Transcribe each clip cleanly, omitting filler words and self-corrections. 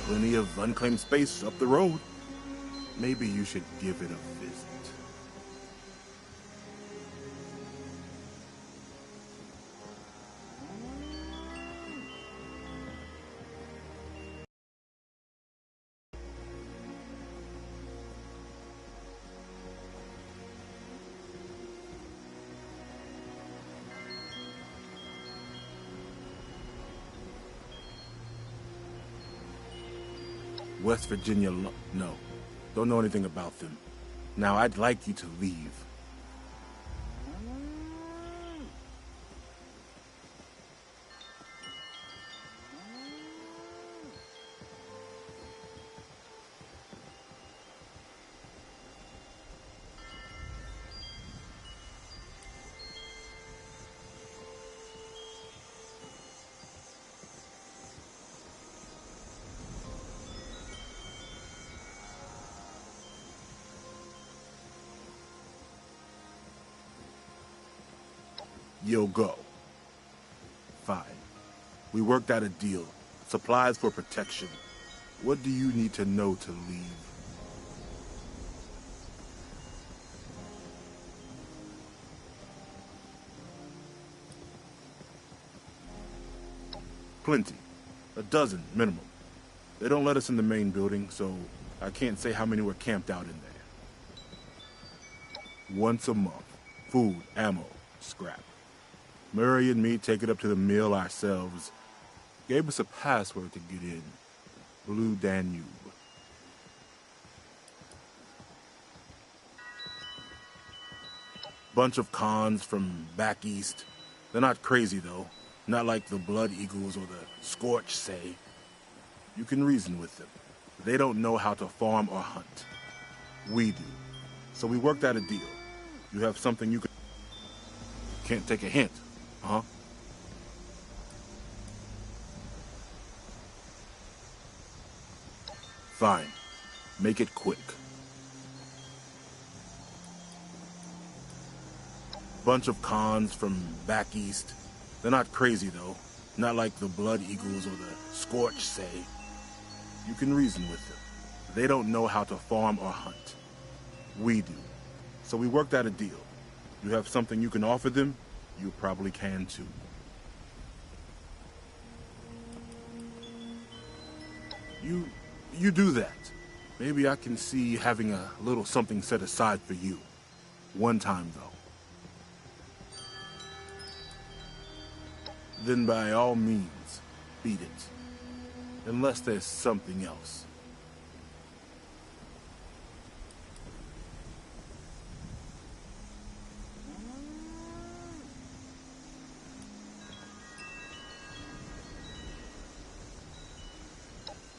Plenty of unclaimed space up the road. Maybe you should give it a visit. West Virginia, no. Don't know anything about them. Now, I'd like you to leave. You'll go. Fine. We worked out a deal. Supplies for protection. What do you need to know to leave? Plenty. A dozen, minimum. They don't let us in the main building, so I can't say how many were camped out in there. Once a month. Food, ammo, scrap. Murray and me take it up to the mill ourselves. Gave us a password to get in. Blue Danube. Bunch of cons from back east. They're not crazy, though. Not like the Blood Eagles or the Scorch say. You can reason with them. They don't know how to farm or hunt. We do. So we worked out a deal. You have something you can... Can't take a hint, huh? Fine. Make it quick. Bunch of cons from back east. They're not crazy, though. Not like the Blood Eagles or the Scorch say. You can reason with them. They don't know how to farm or hunt. We do. So we worked out a deal. You have something you can offer them, you probably can too. You do that. Maybe I can see having a little something set aside for you. One time, though. Then by all means, beat it. Unless there's something else.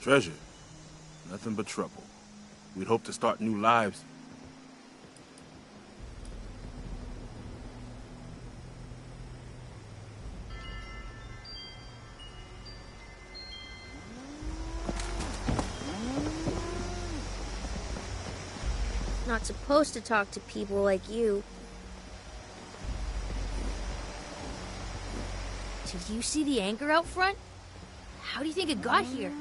Treasure. Nothing but trouble. We'd hope to start new lives. Not supposed to talk to people like you. Did you see the anchor out front? How do you think it got here?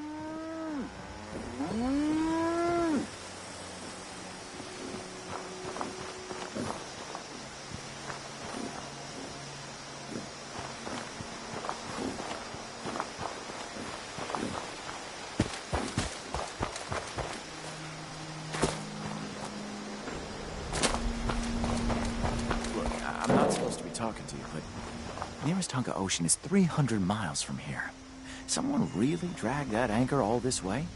I'm not supposed to be talking to you, but nearest hunk of ocean is 300 miles from here. Someone really dragged that anchor all this way?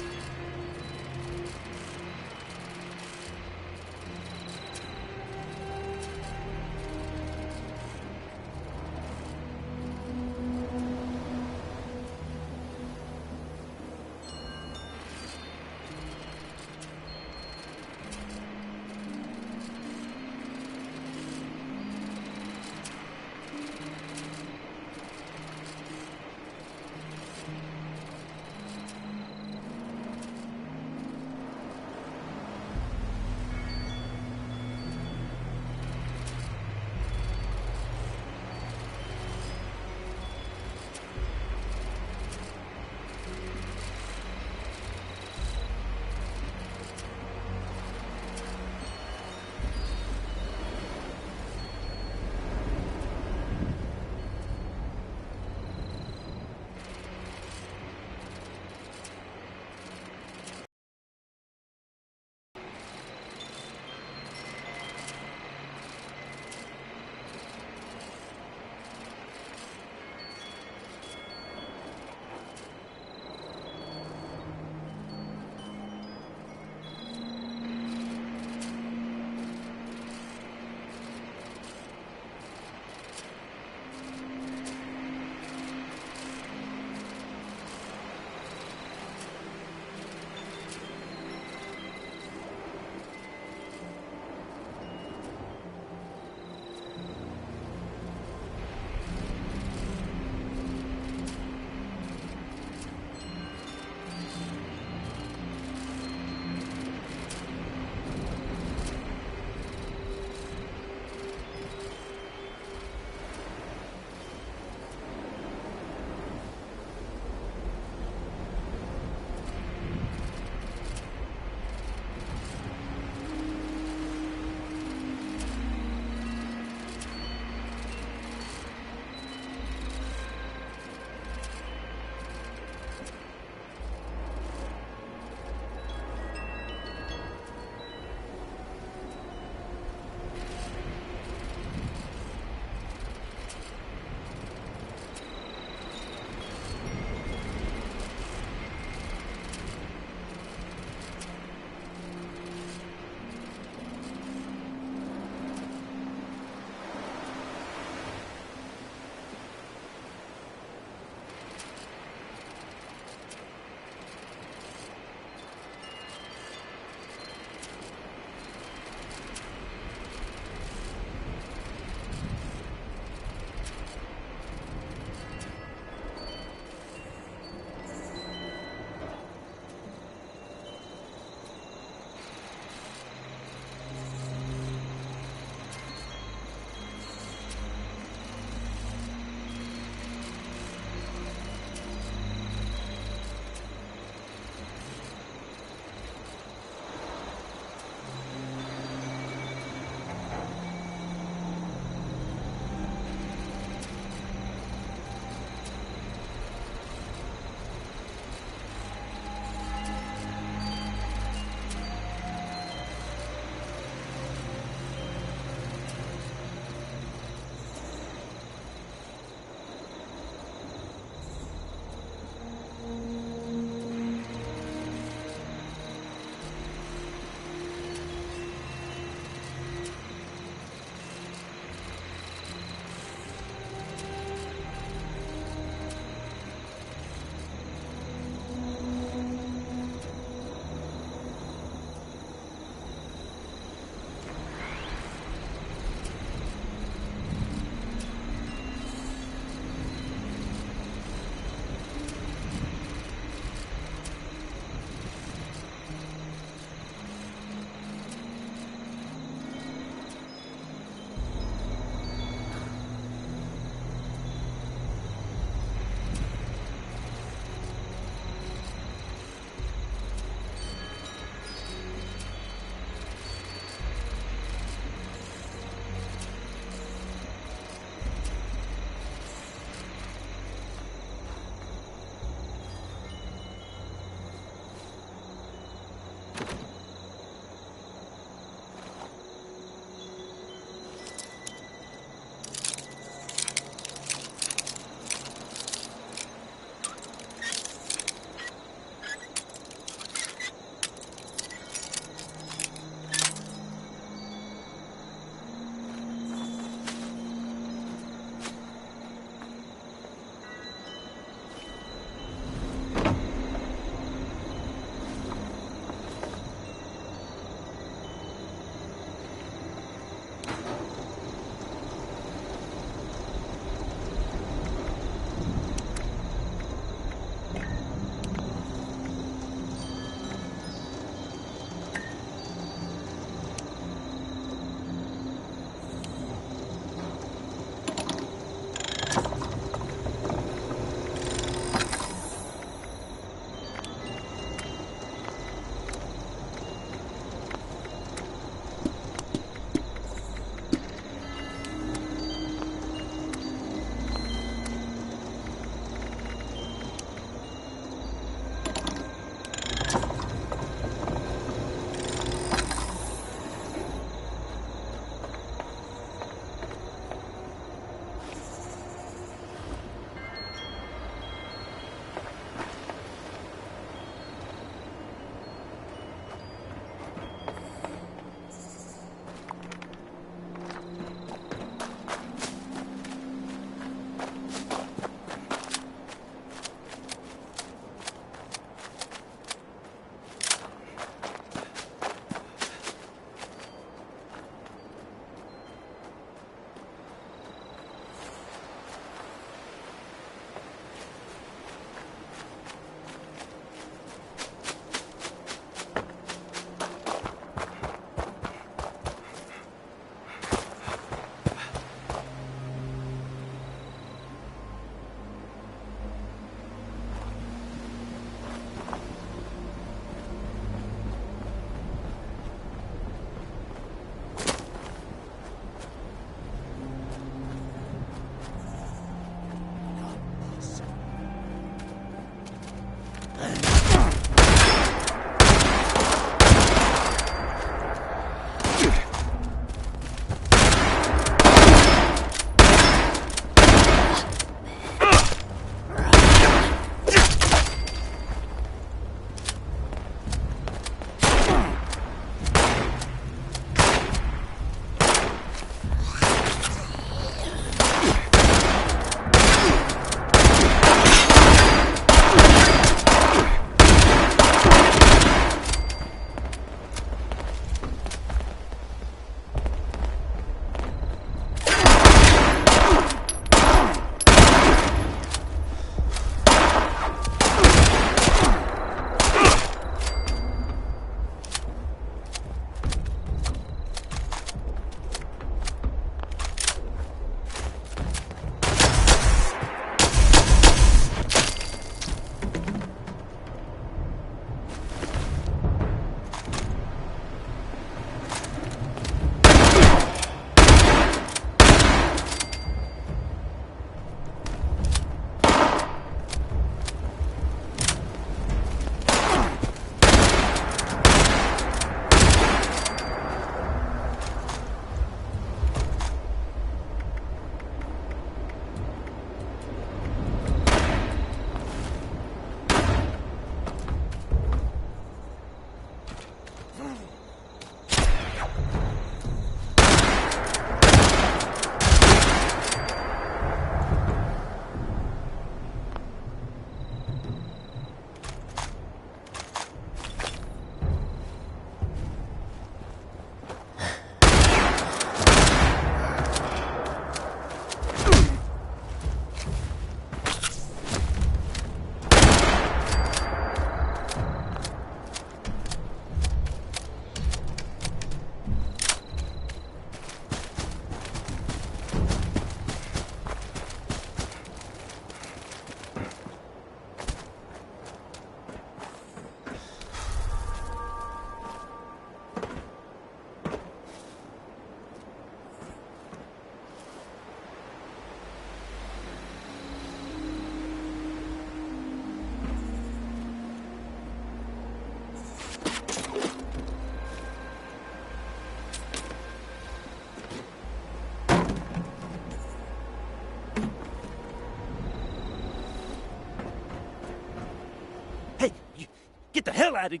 Get the hell out of...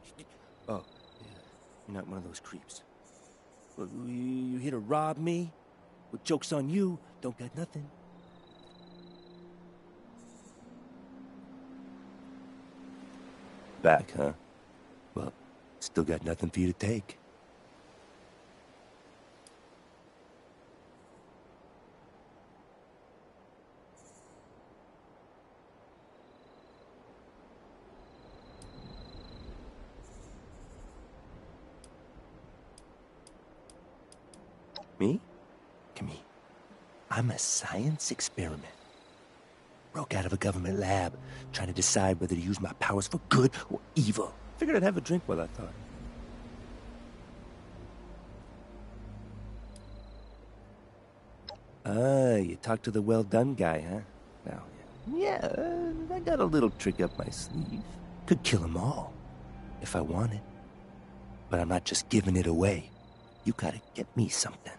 Oh, yeah. You're not one of those creeps. Well, you here to rob me? Well, joke's on you. Don't got nothing. Back, huh? Well, still got nothing for you to take. Me? Come here. I'm a science experiment. Broke out of a government lab, trying to decide whether to use my powers for good or evil. Figured I'd have a drink while I thought. Ah, you talked to the well-done guy, huh? Now, yeah, I got a little trick up my sleeve. Could kill them all, if I wanted. But I'm not just giving it away. You gotta get me something.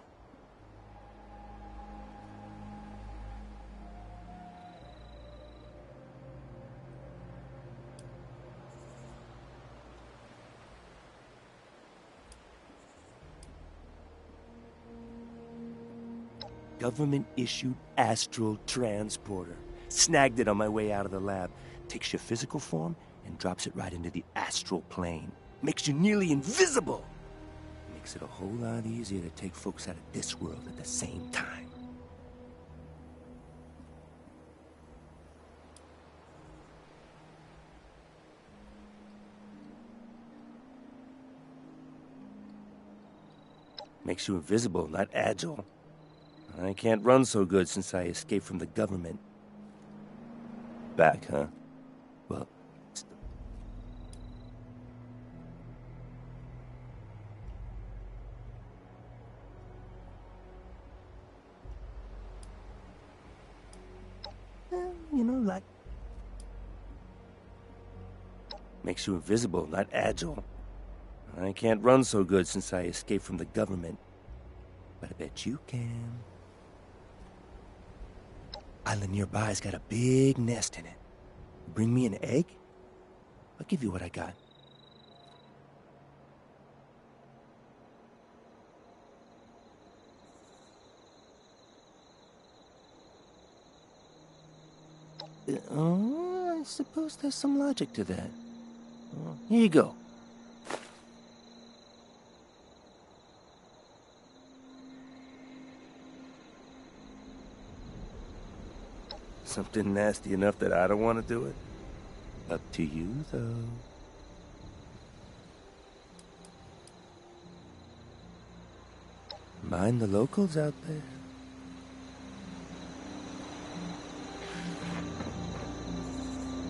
Government-issued astral transporter. Snagged it on my way out of the lab. Takes your physical form and drops it right into the astral plane. Makes you nearly invisible. Makes it a whole lot easier to take folks out of this world at the same time. Makes you invisible, not agile. I can't run so good since I escaped from the government. Back, huh? Well, you know, like... Makes you invisible, not agile. I can't run so good since I escaped from the government. But I bet you can. Island nearby's got a big nest in it. Bring me an egg? I'll give you what I got. I suppose there's some logic to that. Here you go. Something nasty enough that I don't want to do it? Up to you, though. Mind the locals out there.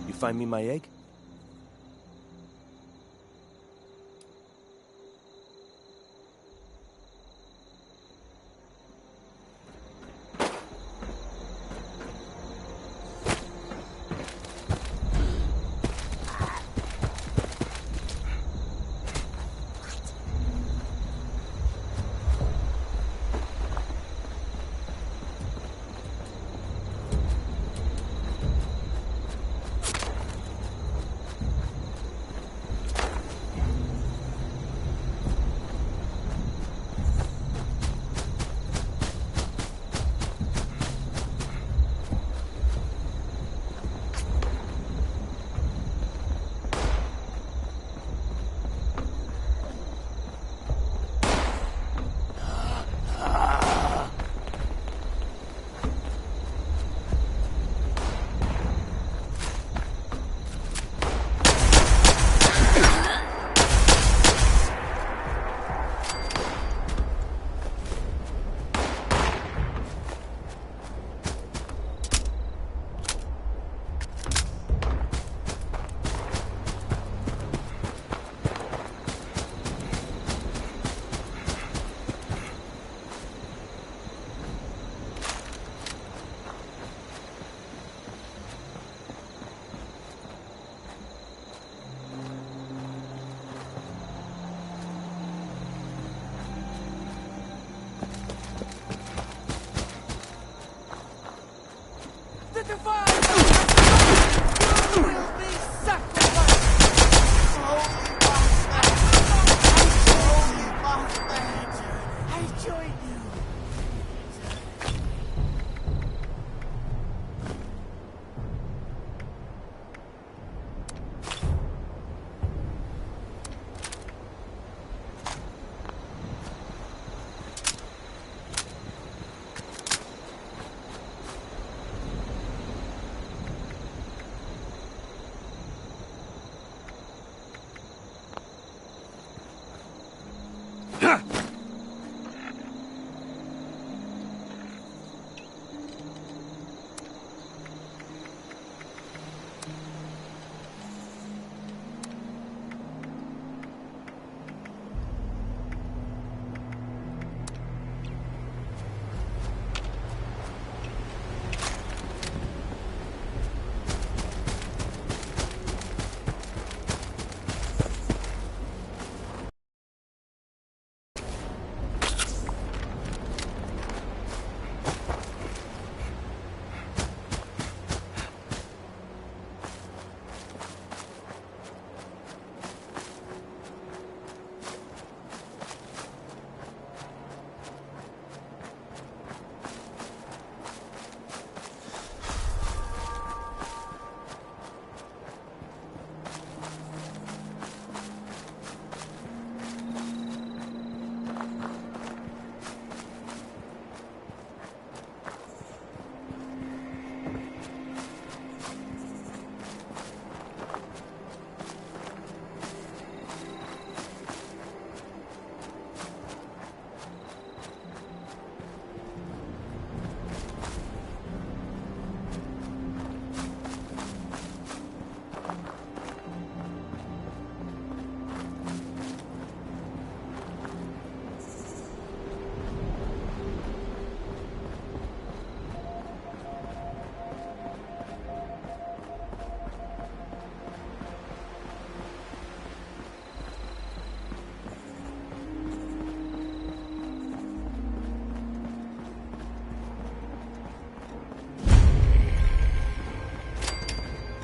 You find me my egg? The divine will be sacrificed. Oh.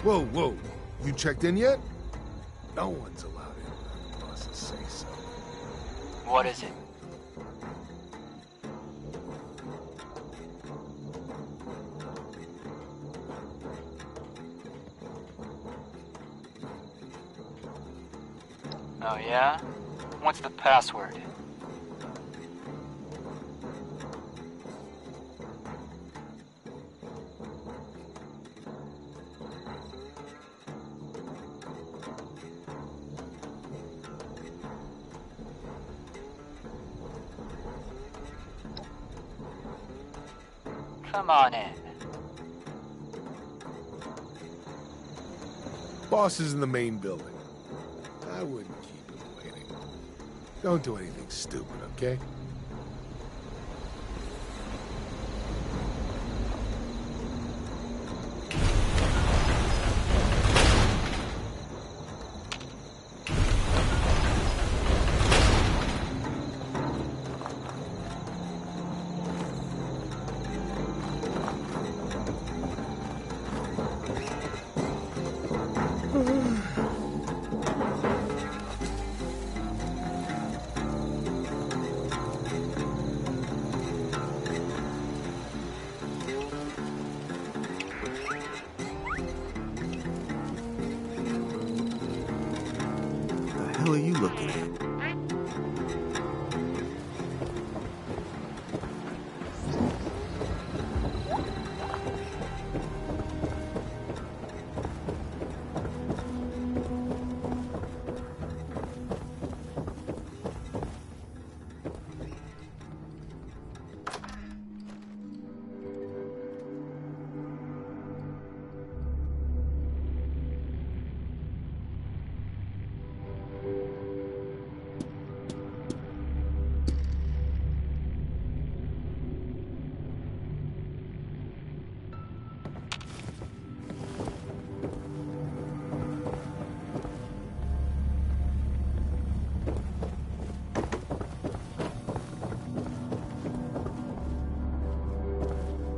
Whoa, whoa. You checked in yet? No one's allowed in without the bosses say so. What is it? Oh, yeah? What's the password? Come on in. Boss is in the main building. I wouldn't keep him waiting. Don't do anything stupid, okay? The hell are you looking at?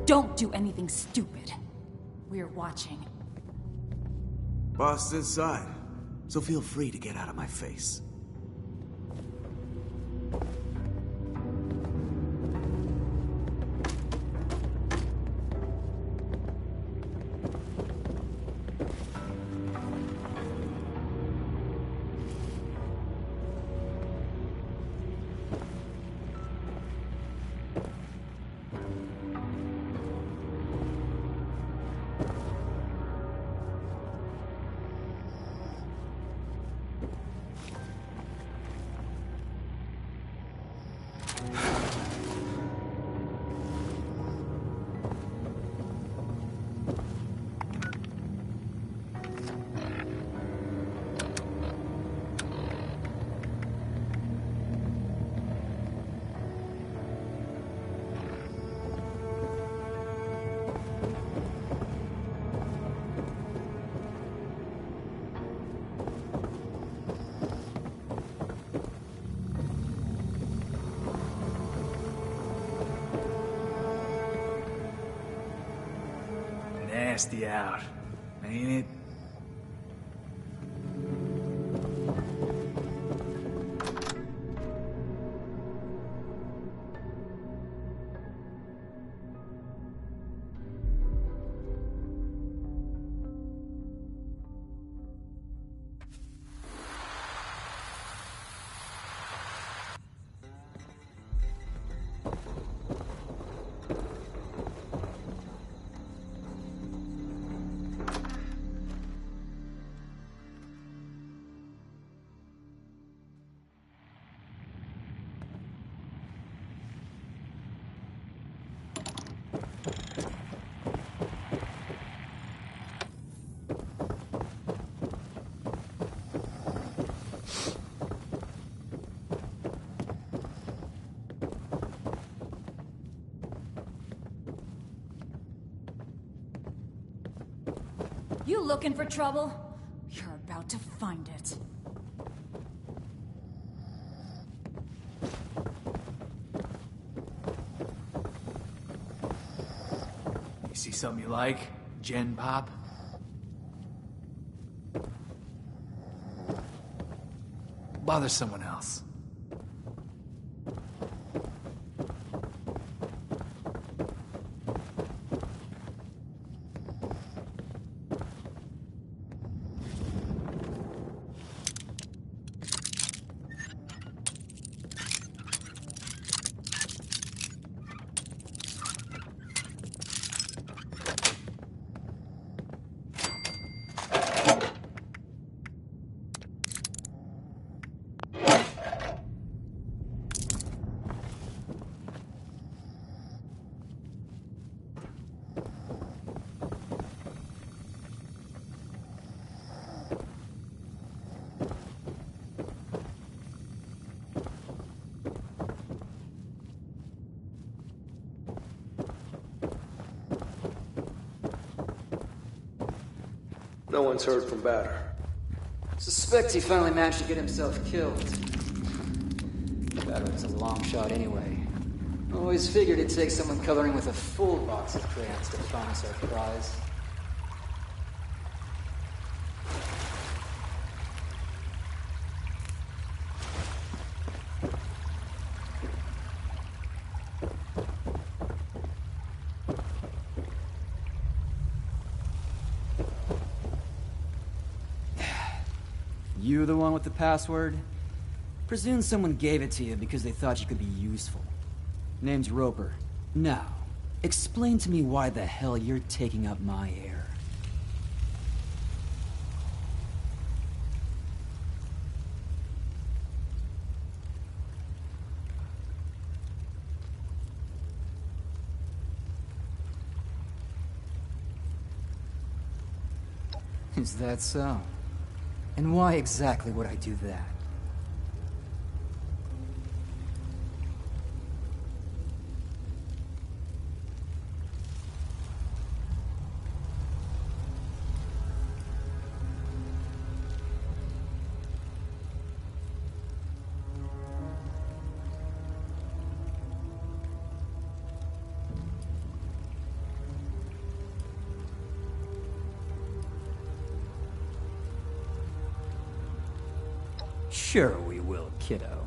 Don't do anything stupid. We're watching. Boss is inside, so feel free to get out of my face. nasty out, ain't it? You looking for trouble? You're about to find it. You see something you like, Gen Pop? Bother someone else. No one's heard from Batter. Suspect he finally managed to get himself killed. Batter was a long shot anyway. Always figured it'd take someone coloring with a full box of crayons to find us our prize. You the one with the password? Presume someone gave it to you because they thought you could be useful. Name's Roper. Now, explain to me why the hell you're taking up my air. Is that so? And why exactly would I do that? Sure we will, kiddo.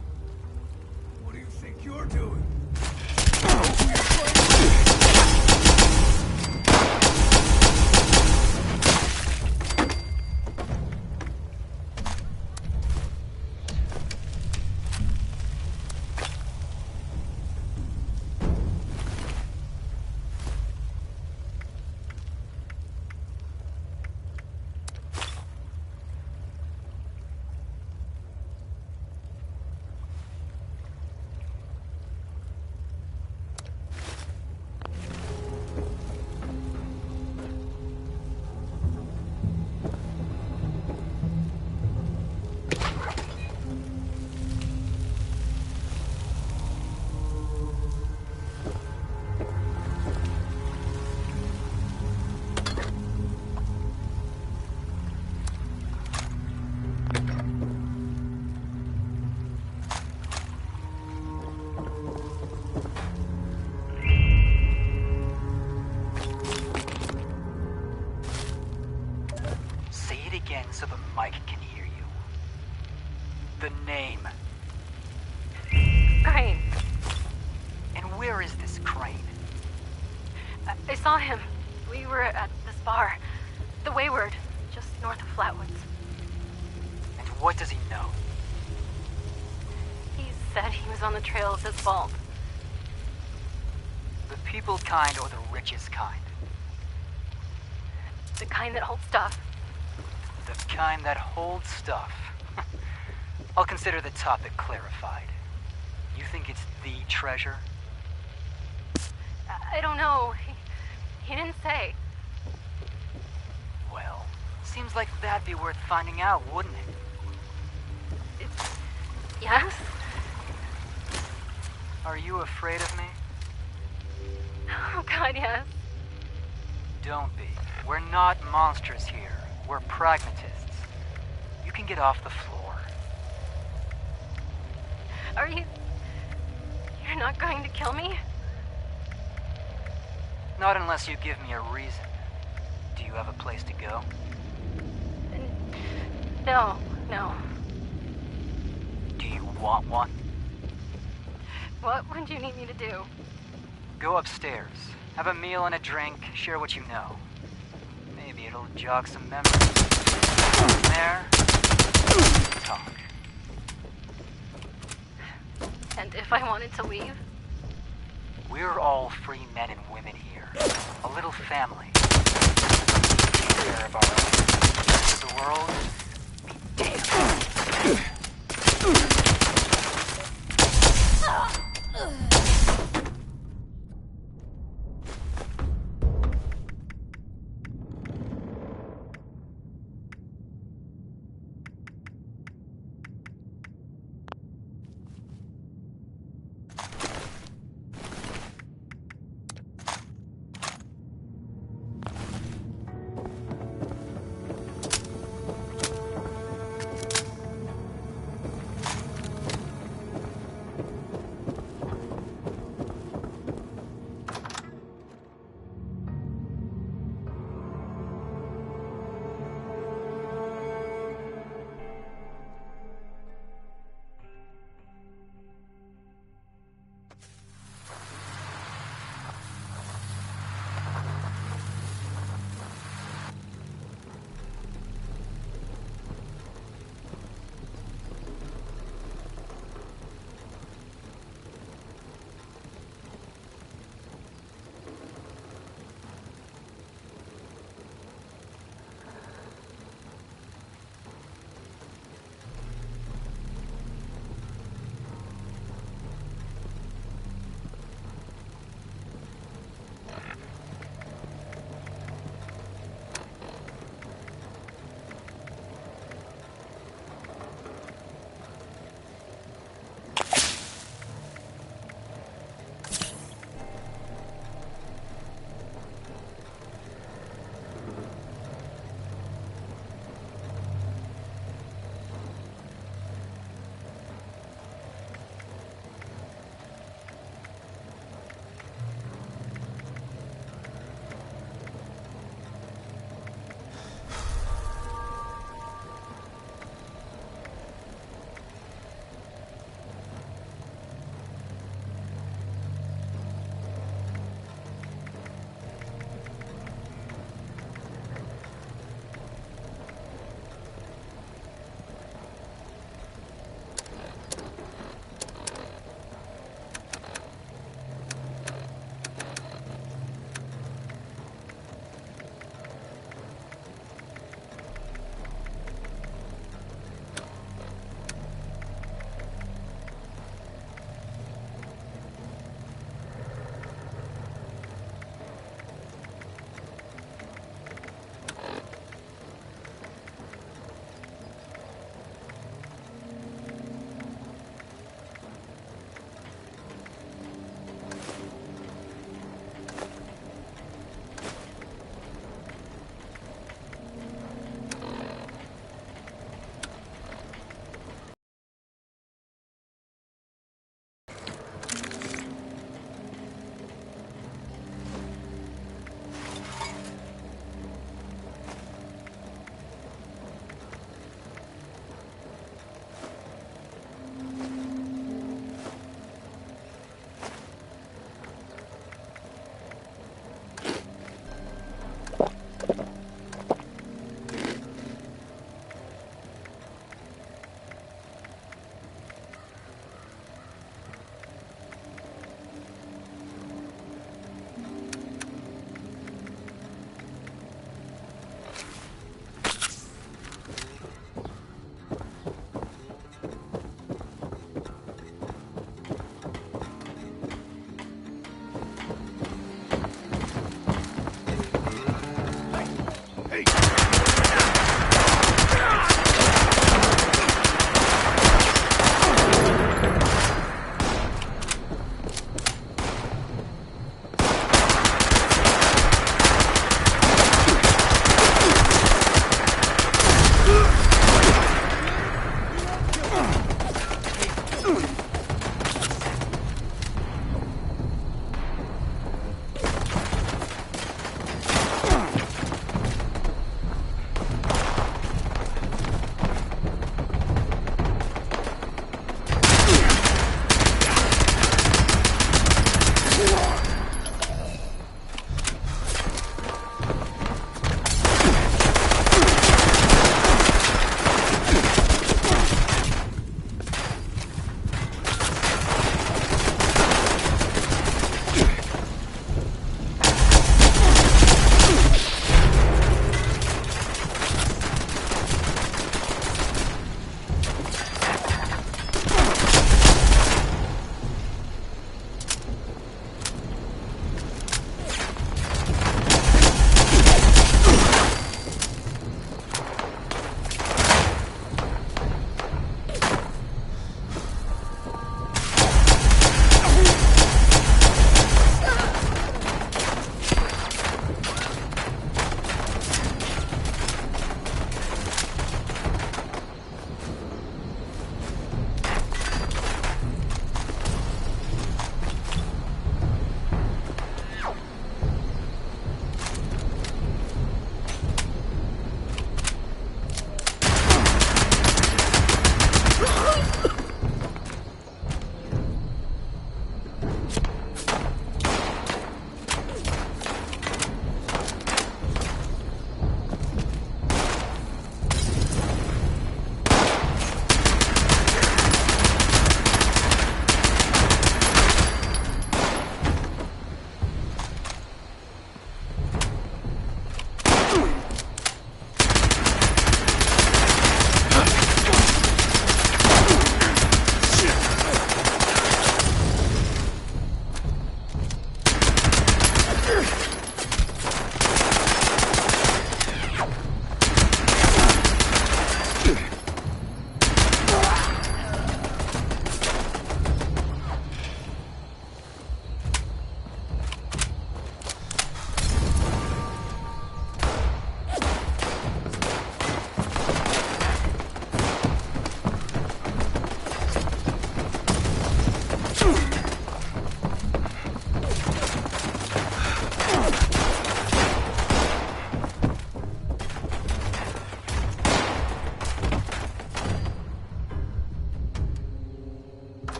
What do you think you're doing? again so the mic can hear you. The name. Crane. And where is this Crane? I saw him. We were at this bar. The Wayward, just north of Flatwoods. And what does he know? He said he was on the trails as Vault. The people kind or the richest kind? The kind that holds stuff. The kind that holds stuff. I'll consider the topic clarified. You think it's the treasure? I don't know. He didn't say. Well, seems like that'd be worth finding out, wouldn't it? Yes? Are you afraid of me? Oh God, yes. Don't be. We're not monsters here. We're pragmatists. You can get off the floor. Are you... You're not going to kill me? Not unless you give me a reason. Do you have a place to go? No. Do you want one? What would you need me to do? Go upstairs. Have a meal and a drink. Share what you know. Maybe it'll jog some memories. From there, talk. And if I wanted to leave? We're all free men and women here. A little family. Take care of our own. The rest of the world, be damned.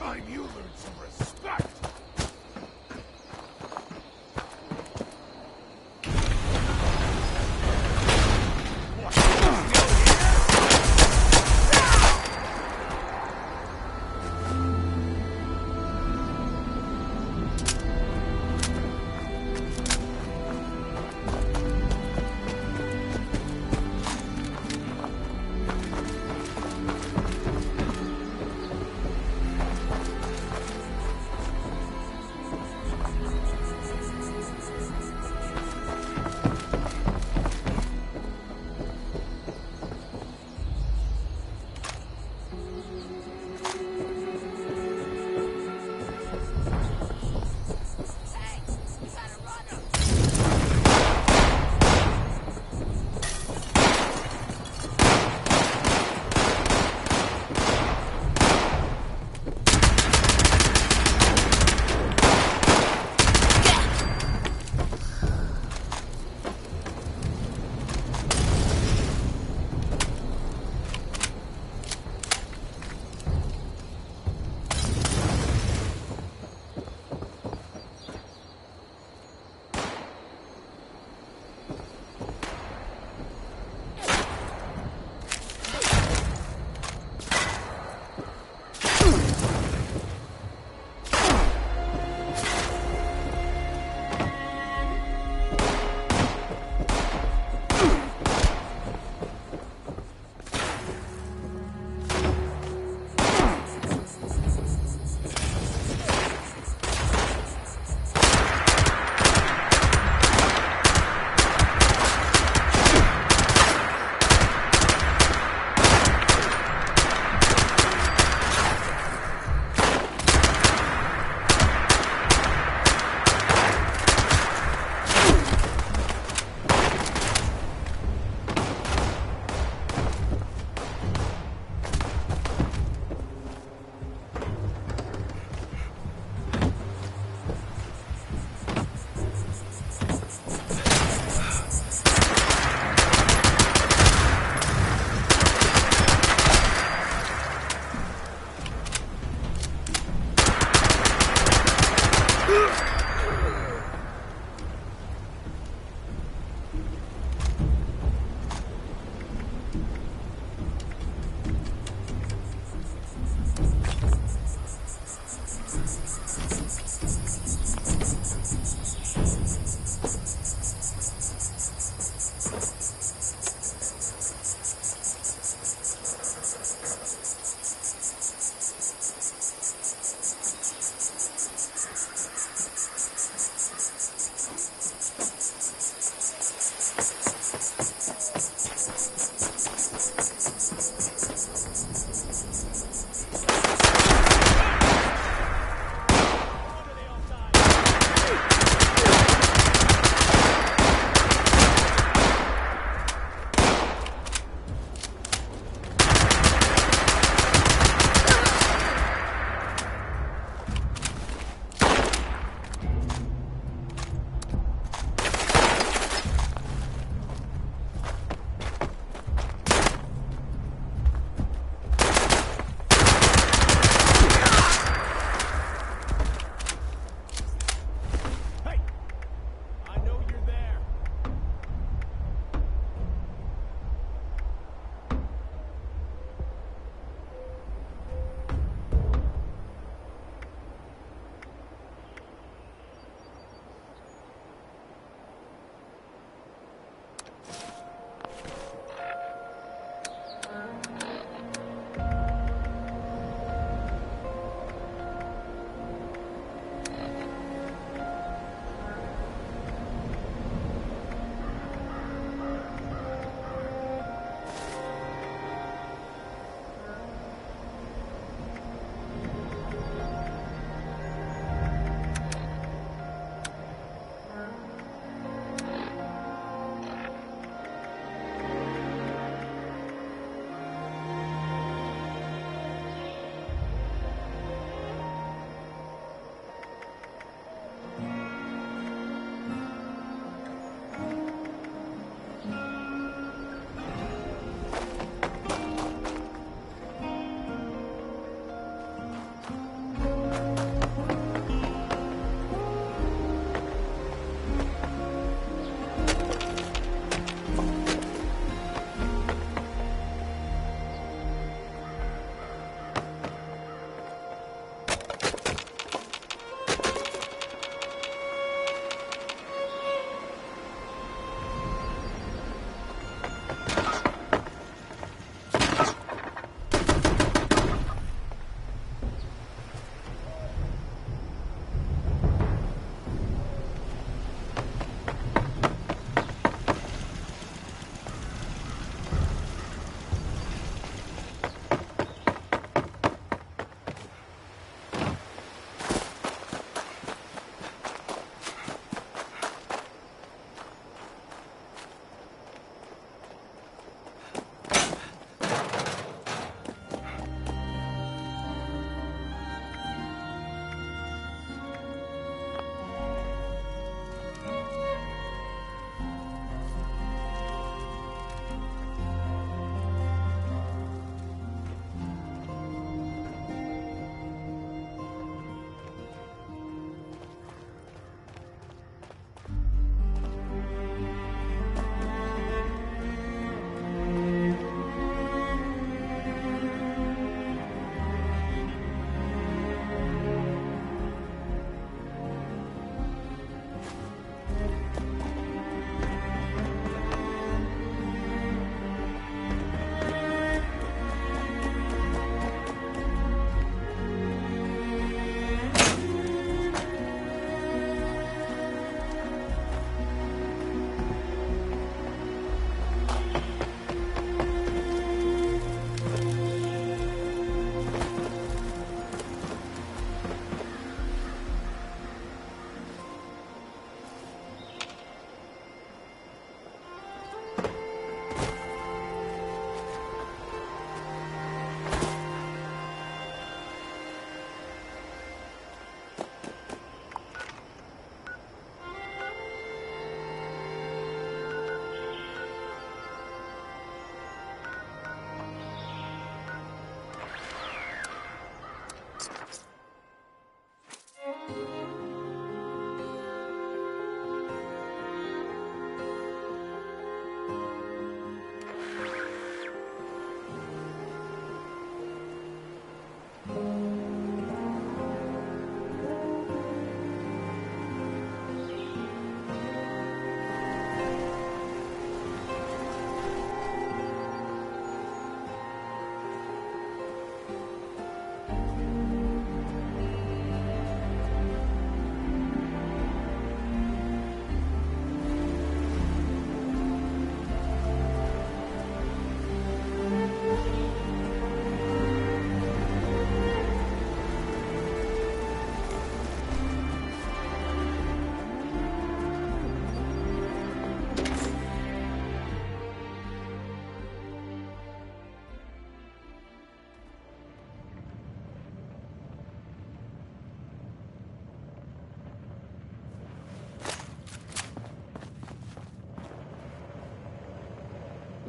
time you learn some respect!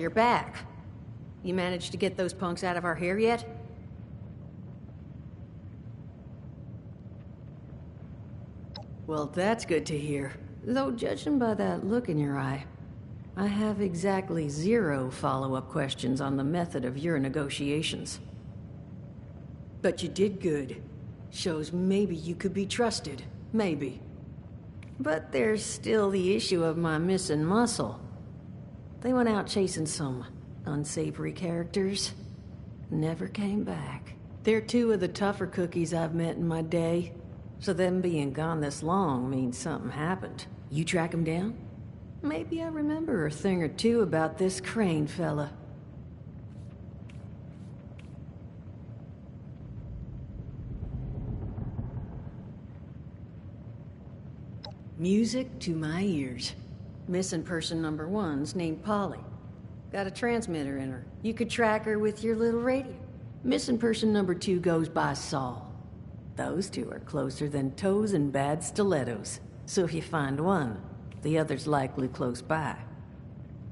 you're back. You managed to get those punks out of our hair yet? Well, that's good to hear. Though, judging by that look in your eye, I have exactly 0 follow-up questions on the method of your negotiations. But you did good. Shows maybe you could be trusted. Maybe. But there's still the issue of my missing muscle. They went out chasing some unsavory characters. Never came back. They're 2 of the tougher cookies I've met in my day. So them being gone this long means something happened. You track them down? Maybe I remember a thing or two about this Crane fella. Music to my ears. Missing person number 1's named Polly. Got a transmitter in her. You could track her with your little radio. Missing person number 2 goes by Saul. Those 2 are closer than toes and bad stilettos. So if you find one, the other's likely close by.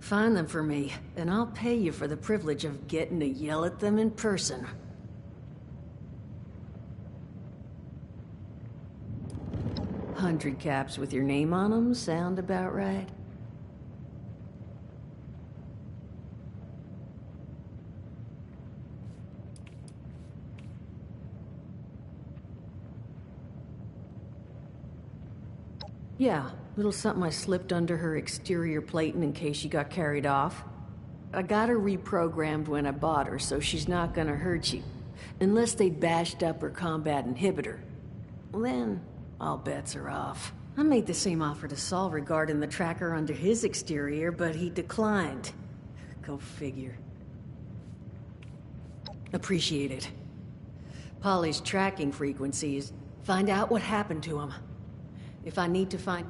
Find them for me, and I'll pay you for the privilege of getting to yell at them in person. $100 caps with your name on them sound about right? Yeah, little something I slipped under her exterior plating in case she got carried off. I got her reprogrammed when I bought her, so she's not gonna hurt you. Unless they bashed up her combat inhibitor. Then, all bets are off. I made the same offer to Saul regarding the tracker under his exterior, but he declined. Go figure. Appreciate it. Polly's tracking frequency is find out what happened to him. If I need to find...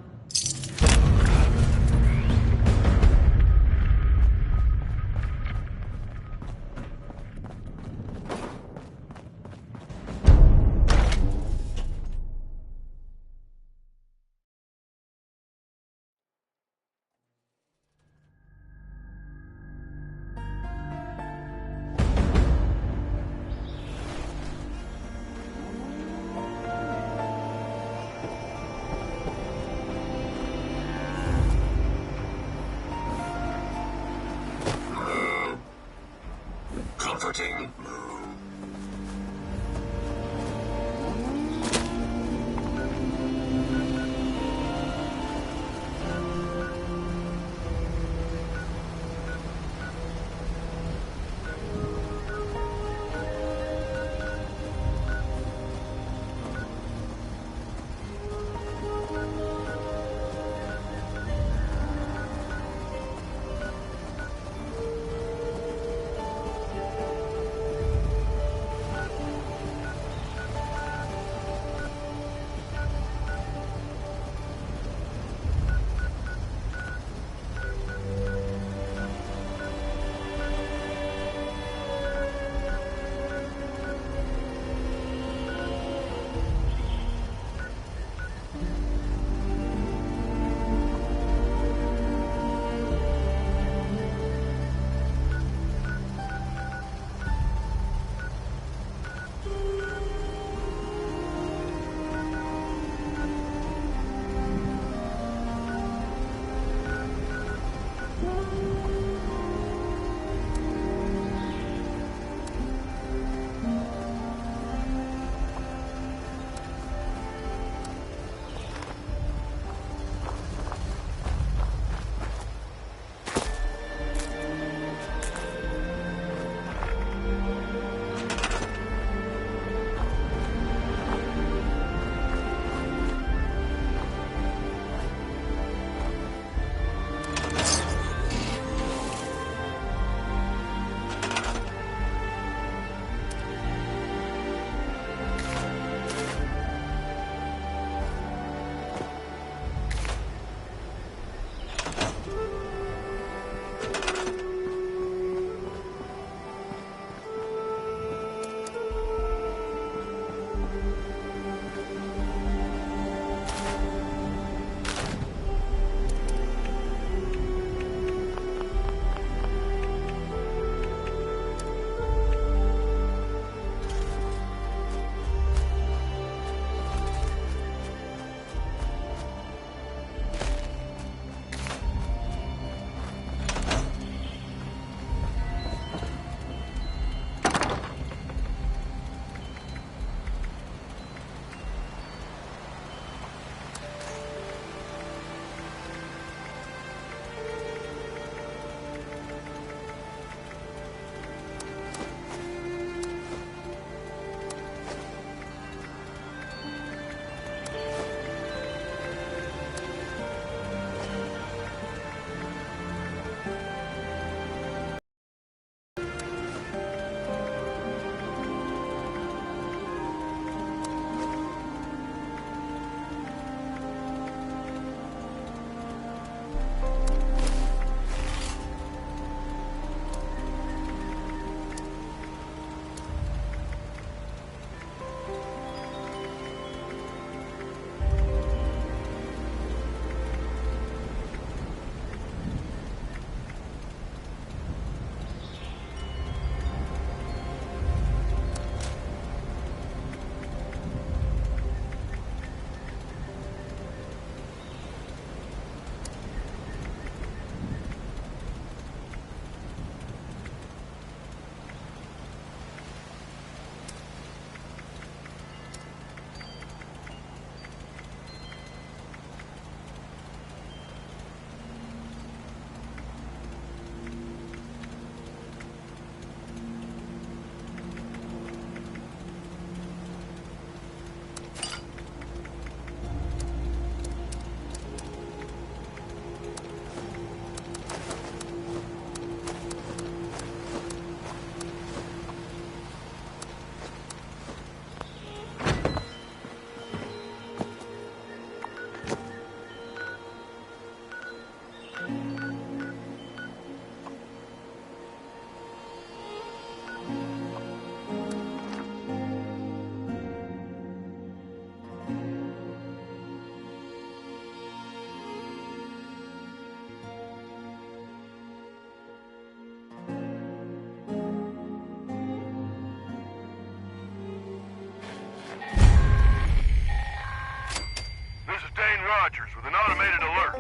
Rogers with an automated alert.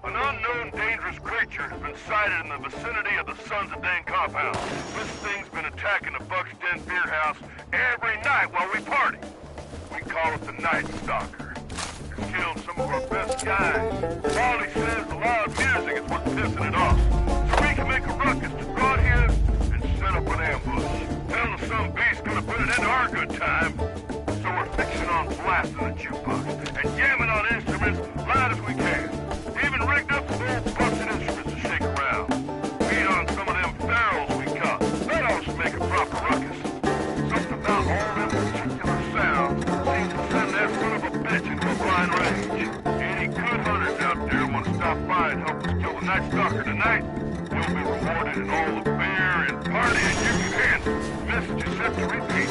An unknown dangerous creature has been sighted in the vicinity of the Sons of Dane compound. This thing's been attacking the Buck's Den beer house every night while we party. We call it the Night Stalker. It's killed some of our best guys. Wally says the loud music is what's pissing it off. So we can make a ruckus to go out here and set up an ambush. Tell the some beast's gonna put it into our good time. So we're fixing on blasting the jukebox and jamming on instruments loud as we can. Even rigged up some old busted instruments to shake around. Beat on some of them ferals we caught. That ought to make a proper ruckus. Something about all them particular sounds seems to send that son of a bitch into a blind rage. Any good hunters out there want to stop by and help us kill the Night Stalker tonight, you'll be rewarded in all the beer and partying you can handle. Message is set to repeat.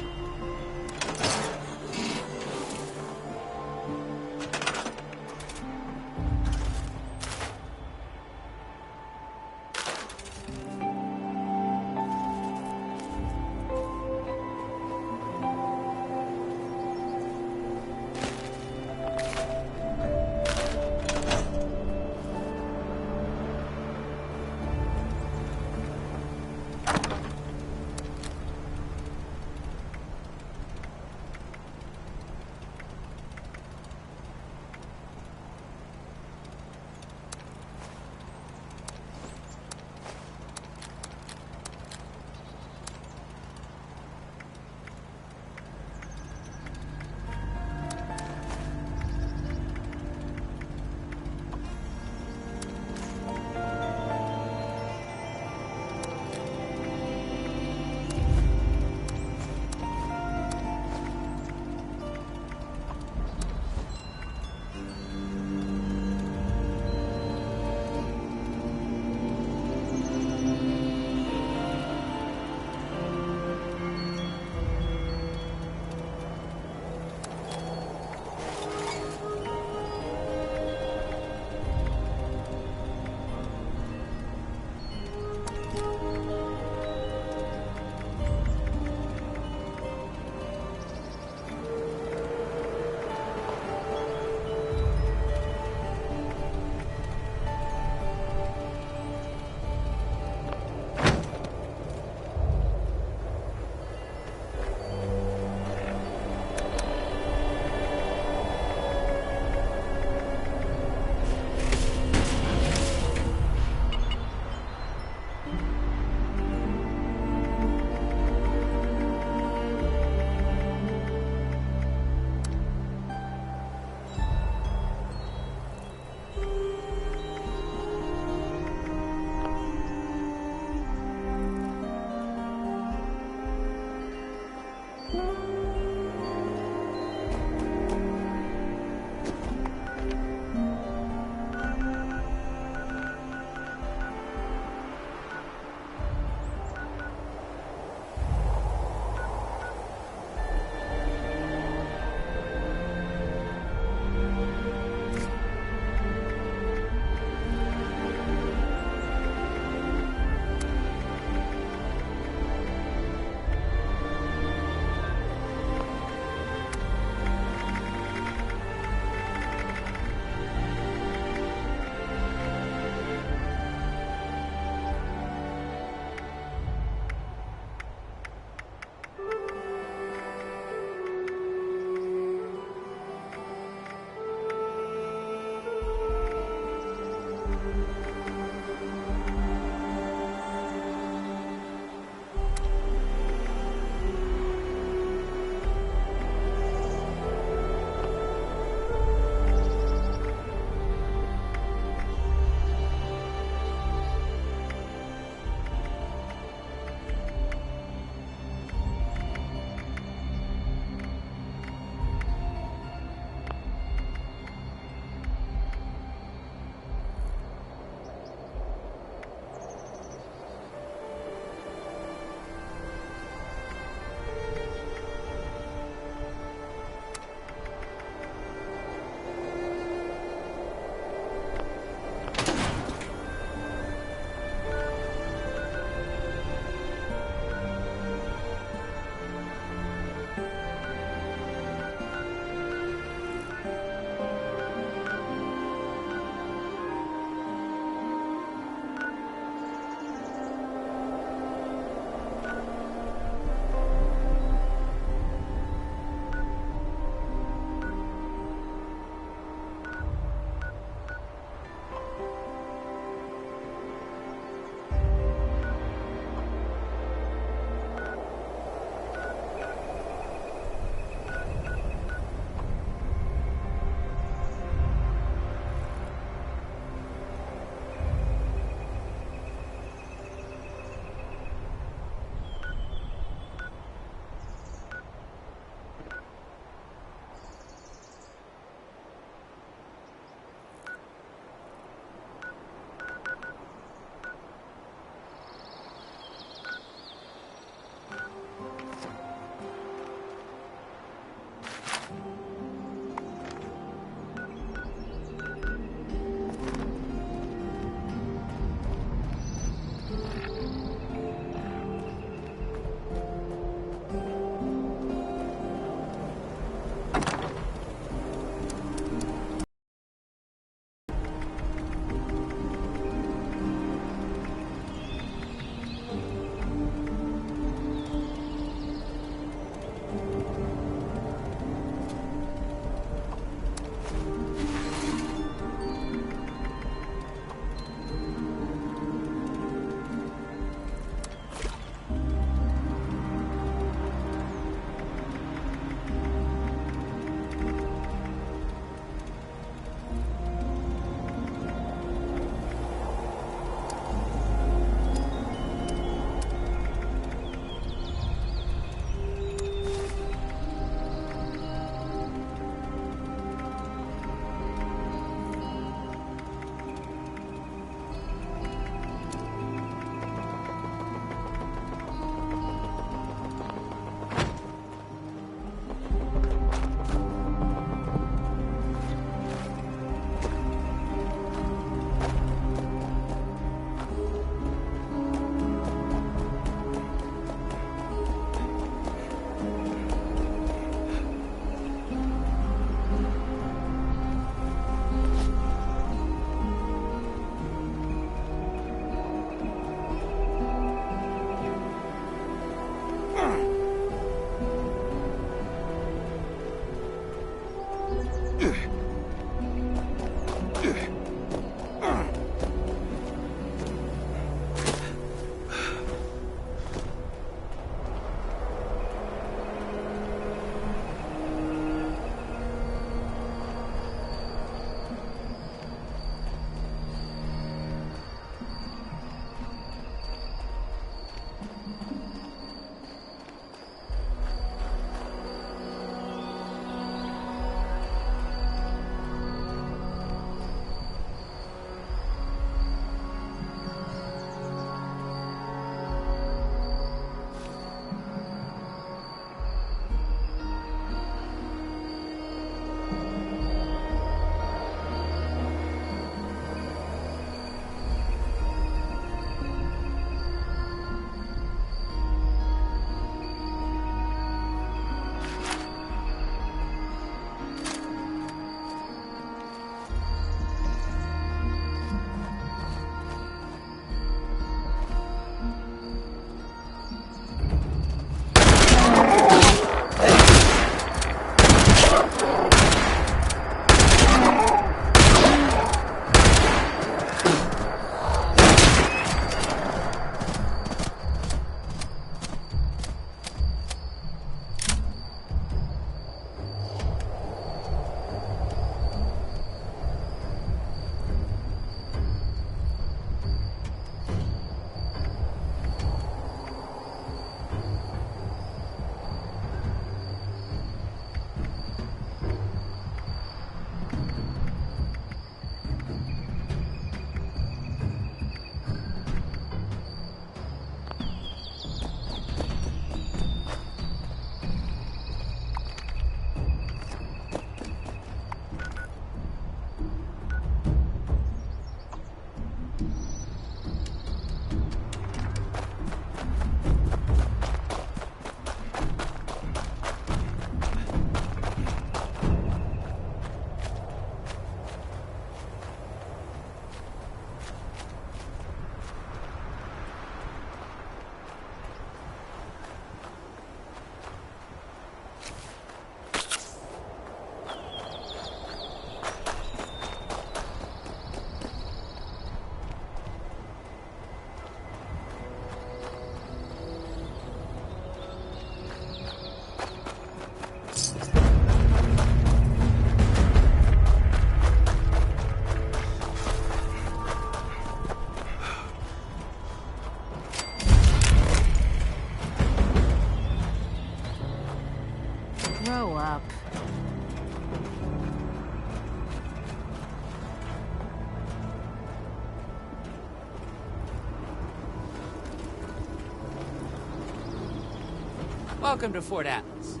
Welcome to Fort Atlas.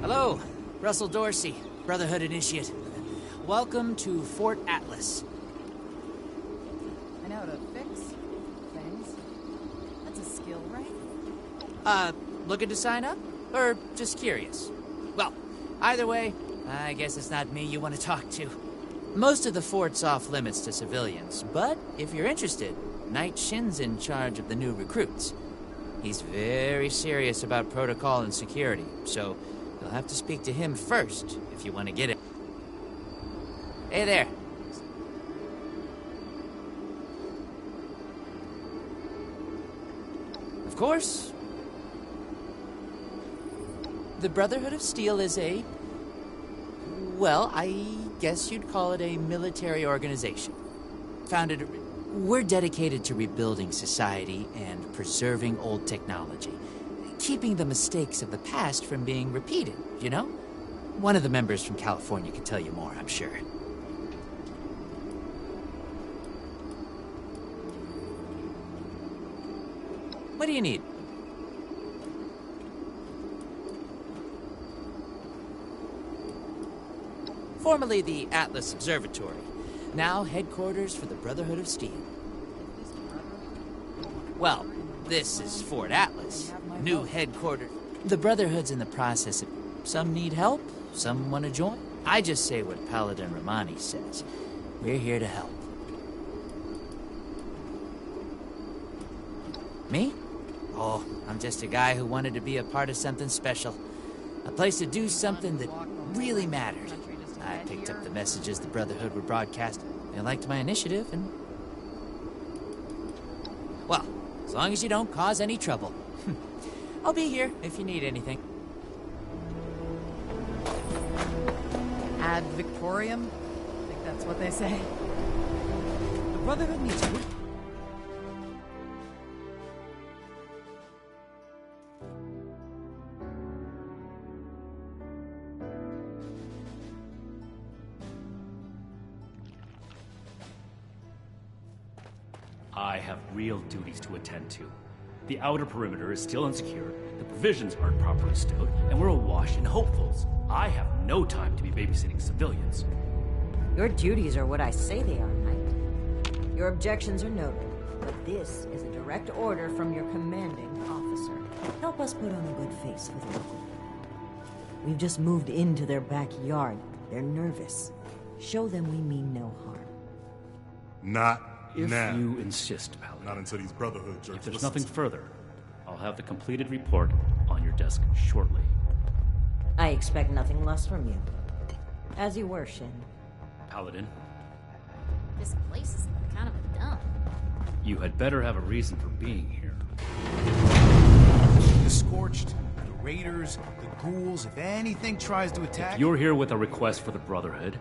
Hello, Russell Dorsey, Brotherhood Initiate. Welcome to Fort Atlas. I know how to fix things. That's a skill, right? Looking to sign up? Or just curious? Well, either way, I guess it's not me you want to talk to. Most of the fort's off limits to civilians, but if you're interested, Knight Shin's in charge of the new recruits. He's very serious about protocol and security, so you'll have to speak to him first if you want to get it. Hey there. Of course, the Brotherhood of Steel is a... well, I guess you'd call it a military organization. Founded... We're dedicated to rebuilding society and preserving old technology. Keeping the mistakes of the past from being repeated, you know? One of the members from California can tell you more, I'm sure. What do you need? Formerly the Atlas Observatory, now headquarters for the Brotherhood of Steel. Well, this is Fort Atlas, new headquarters. The Brotherhood's in the process of... Some need help, some want to join. I just say what Paladin Romani says. We're here to help. Me? Oh, I'm just a guy who wanted to be a part of something special. A place to do something that really mattered. I picked up the messages the Brotherhood would broadcast. They liked my initiative, and... well, as long as you don't cause any trouble. I'll be here if you need anything. Ad Victoriam? I think that's what they say. The Brotherhood needs good... I have real duties to attend to. The outer perimeter is still insecure, the provisions aren't properly stowed, and we're awash in hopefuls. I have no time to be babysitting civilians. Your duties are what I say they are, Knight. Your objections are noted, but this is a direct order from your commanding officer. Help us put on a good face for the local. We've just moved into their backyard. They're nervous. Show them we mean no harm. Not If now. you insist, Paladin. Not until these Brotherhood jerks If there's listen nothing to me. further, I'll have the completed report on your desk shortly. I expect nothing less from you. As you were, Shin. Paladin, This place is kind of a dump. you had better have a reason for being here. The Scorched, the Raiders, the Ghouls, if anything tries to attack... If you're here with a request for the Brotherhood,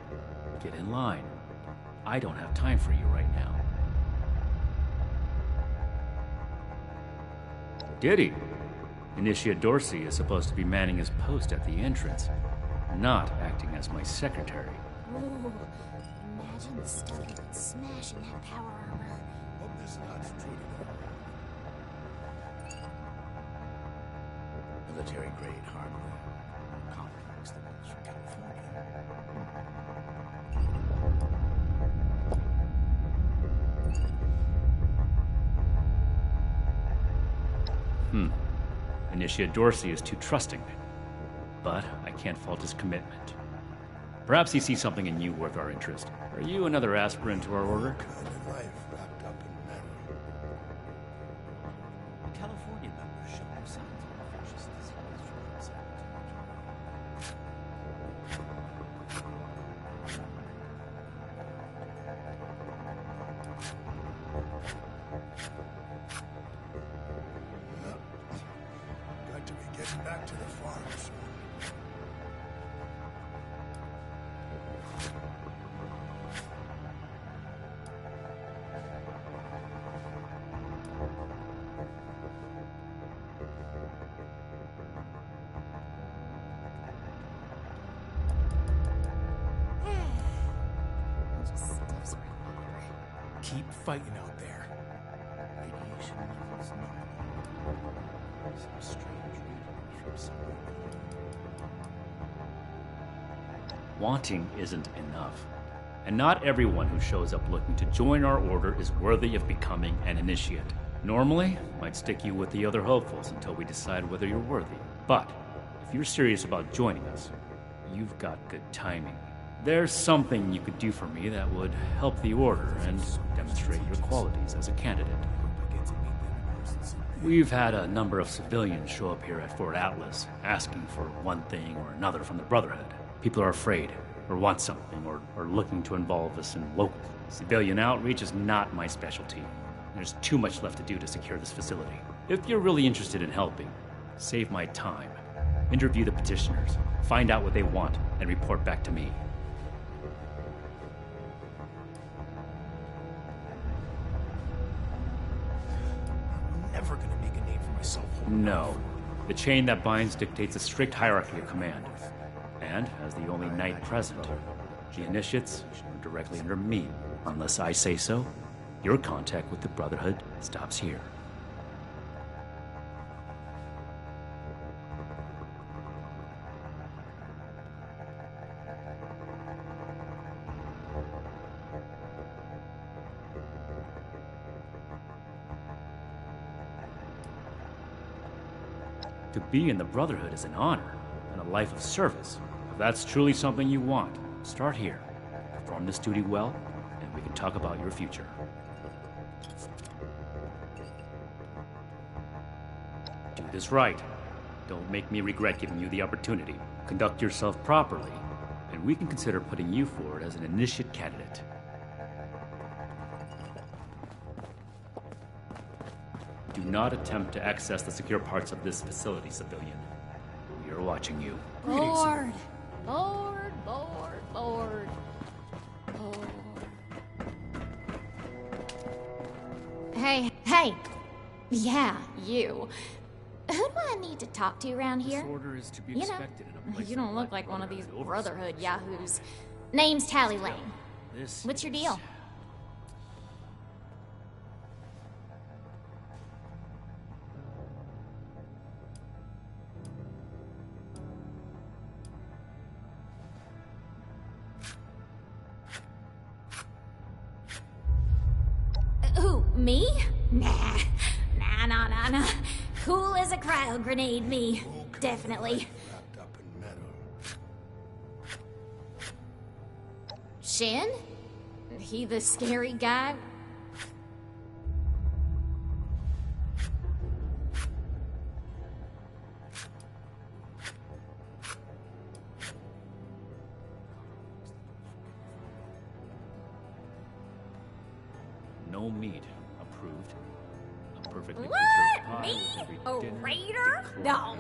get in line. I don't have time for you right now. Diddy. Initiate Dorsey is supposed to be manning his post at the entrance, not acting as my secretary. Ooh, imagine the stuff you could smash in that power armor. Hope this is not true. Military-grade hardware. Complex that comes from California. Initiate Dorsey is too trusting, but I can't fault his commitment. Perhaps he sees something in you worth our interest. Are you another aspirant to our order? Kind of life wrapped up in metal. The California members show no signs of infectious disease. Got to be getting back to the farm soon. Just stuffs right over. Keep fighting out there. Radiation levels nominal. Some strange reading. Wanting isn't enough. And not everyone who shows up looking to join our order is worthy of becoming an initiate. Normally, I'd stick you with the other hopefuls until we decide whether you're worthy. But if you're serious about joining us, you've got good timing. There's something you could do for me that would help the order and demonstrate your qualities as a candidate. We've had a number of civilians show up here at Fort Atlas, asking for one thing or another from the Brotherhood. People are afraid, or want something, or are looking to involve us in local. Civilian outreach is not my specialty. There's too much left to do to secure this facility. If you're really interested in helping, save my time. Interview the petitioners, find out what they want, and report back to me. I'm never gonna make a name for myself. No. The chain that binds dictates a strict hierarchy of command. And, as the only knight present, the initiates are directly under me. Unless I say so, your contact with the Brotherhood stops here. To be in the Brotherhood is an honor and a life of service. If that's truly something you want, start here. Perform this duty well, and we can talk about your future. Do this right. Don't make me regret giving you the opportunity. Conduct yourself properly, and we can consider putting you forward as an initiate candidate. Do not attempt to access the secure parts of this facility, civilian. We are watching you. Lord! Lord, Lord, Lord. Lord. Hey! Yeah, you. Who do I need to talk to around here? This order is to be You know, expected in a place you don't like look like one of these Brotherhood Brotherhood yahoos. Name's Tally Lane. This What's your is- deal? Who, me? Nah. Cool as a cryo grenade, me. Definitely. Shin? He the scary guy? No meat. Approved. A perfectly What? preserved pie Me? with every A dinner, raider? decor. No.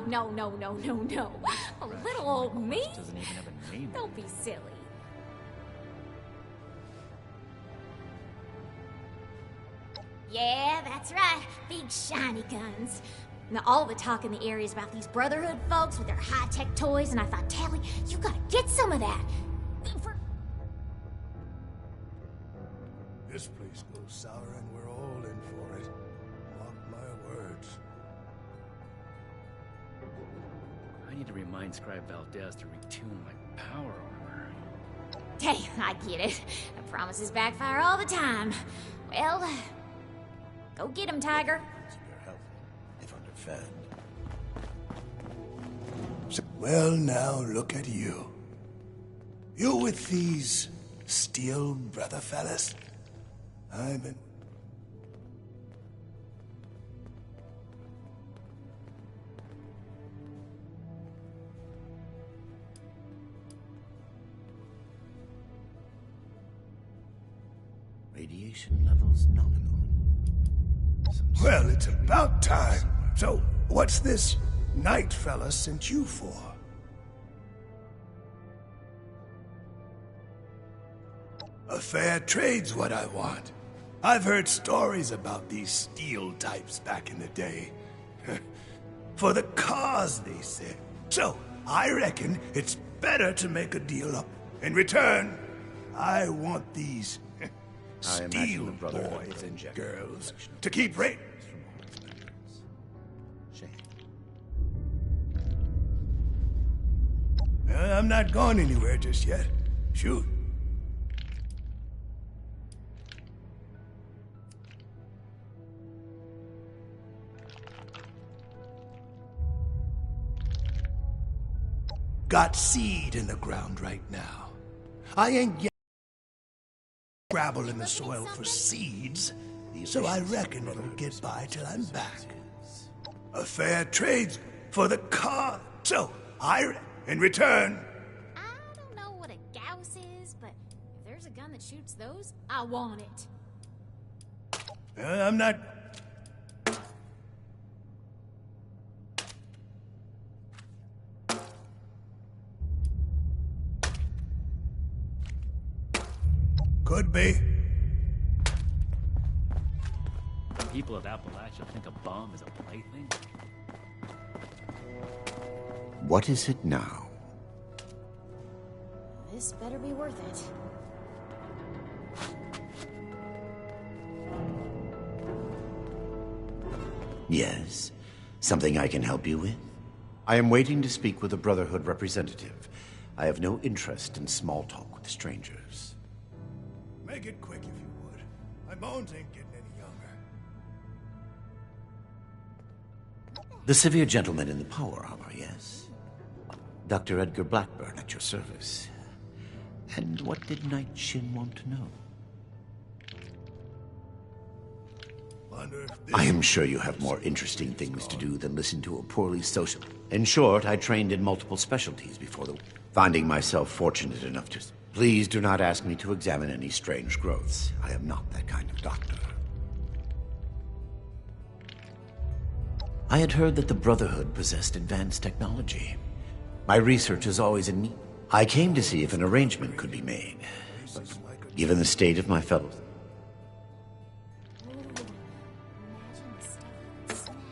A little old me? Doesn't even have a name. Don't be silly. Yeah, that's right. Big shiny guns. Now, all the talk in the area is about these Brotherhood folks with their high-tech toys, and I thought, Tally, you gotta get some of that. This place goes sour and we're all in for it. Mark my words. I need to remind Scribe Valdez to retune my power armor. Hey, I get it. The promises backfire all the time. Well, go get him, Tiger. They're healthy, if underfed. Well, now look at you. You with these steel brother fellas? I've been... Radiation levels nominal. Well, it's about time. So, what's this knight fella sent you for? A fair trade's what I want. I've heard stories about these steel types back in the day. For the cause, they said. So, I reckon it's better to make a deal up. In return, I want these steel boys and girls to keep rate. I'm not going anywhere just yet. Shoot. Got seed in the ground right now. I ain't yet gravel in the soil for seeds, so I reckon it'll get by till I'm back. A fair trade for the car. So, in return... I don't know what a Gauss is, but if there's a gun that shoots those, I want it. I'm not... Could be. The people of Appalachia think a bomb is a plaything? What is it now? This better be worth it. Yes? Something I can help you with? I am waiting to speak with a Brotherhood representative. I have no interest in small talk with strangers. Make it quick if you would. My bones ain't getting any younger. The severe gentleman in the power armor, yes? Dr. Edgar Blackburn at your service. And what did Knight Shin want to know? I am sure you have more interesting things to do than listen to a poorly social... In short, I trained in multiple specialties before finding myself fortunate enough to... Please do not ask me to examine any strange growths. I am not that kind of doctor. I had heard that the Brotherhood possessed advanced technology. My research is always in need. I came to see if an arrangement could be made. But given the state of my fellows...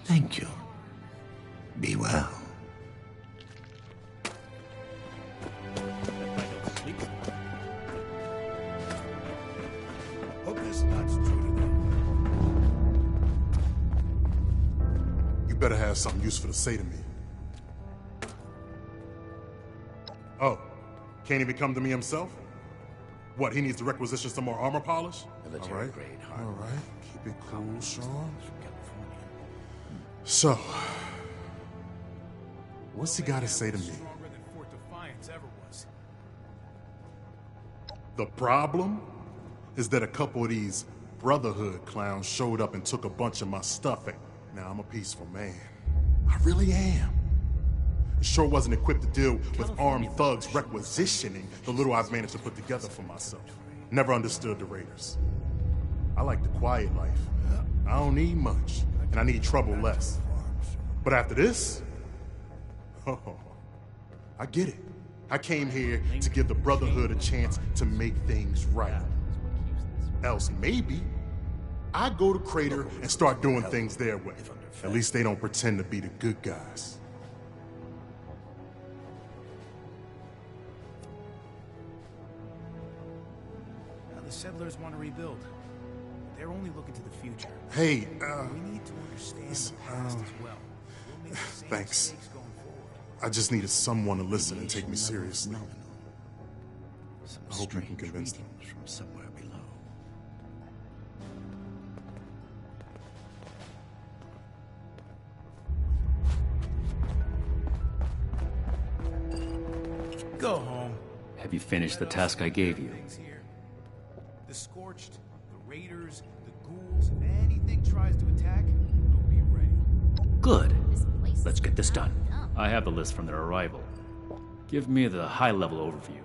Thank you. Be well. Hope this nut's true to them. You better have something useful to say to me. Oh, can't even come to me himself? What, he needs to requisition some more armor polish? Military All right. grade. All right, keep it cool, Sean. So, what's he got to say to me? The problem is that a couple of these Brotherhood clowns showed up and took a bunch of my stuff. And now I'm a peaceful man. I really am. Sure wasn't equipped to deal with armed thugs requisitioning the little I've managed to put together for myself. Never understood the Raiders. I like the quiet life. I don't need much, and I need trouble less. But after this, oh, I get it. I came here to give the Brotherhood a chance to make things right. Else maybe I go to Crater and start doing things their way. At least they don't pretend to be the good guys. Now the settlers want to rebuild. They're only looking to the future. Hey, we need to understand the past as well. We'll make the same thanks. mistakes going forward. I just needed someone to listen and take me seriously. Some I hope you can strange convince them. readings from somewhere below. Go home. Have you finished the task I gave you? The Scorched, the Raiders, the Ghouls, if anything tries to attack, we'll be ready. Good. Let's get this done. I have the list from their arrival. Give me the high-level overview.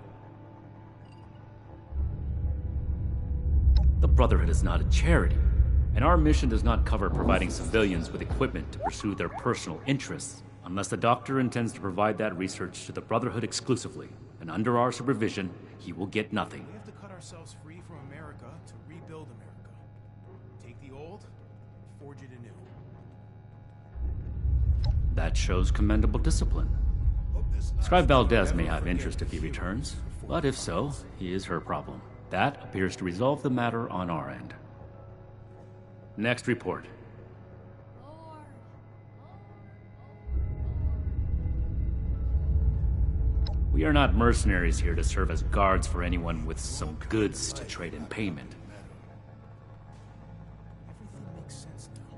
The Brotherhood is not a charity, and our mission does not cover providing civilians with equipment to pursue their personal interests, unless the Doctor intends to provide that research to the Brotherhood exclusively, and under our supervision, he will get nothing. We have to cut ourselves free from America to rebuild America. Take the old, forge it anew. That shows commendable discipline. Scribe Valdez may have interest if he returns, but if so, he is her problem. That appears to resolve the matter on our end. Next report. We are not mercenaries here to serve as guards for anyone with some goods to trade in payment. Everything makes sense now.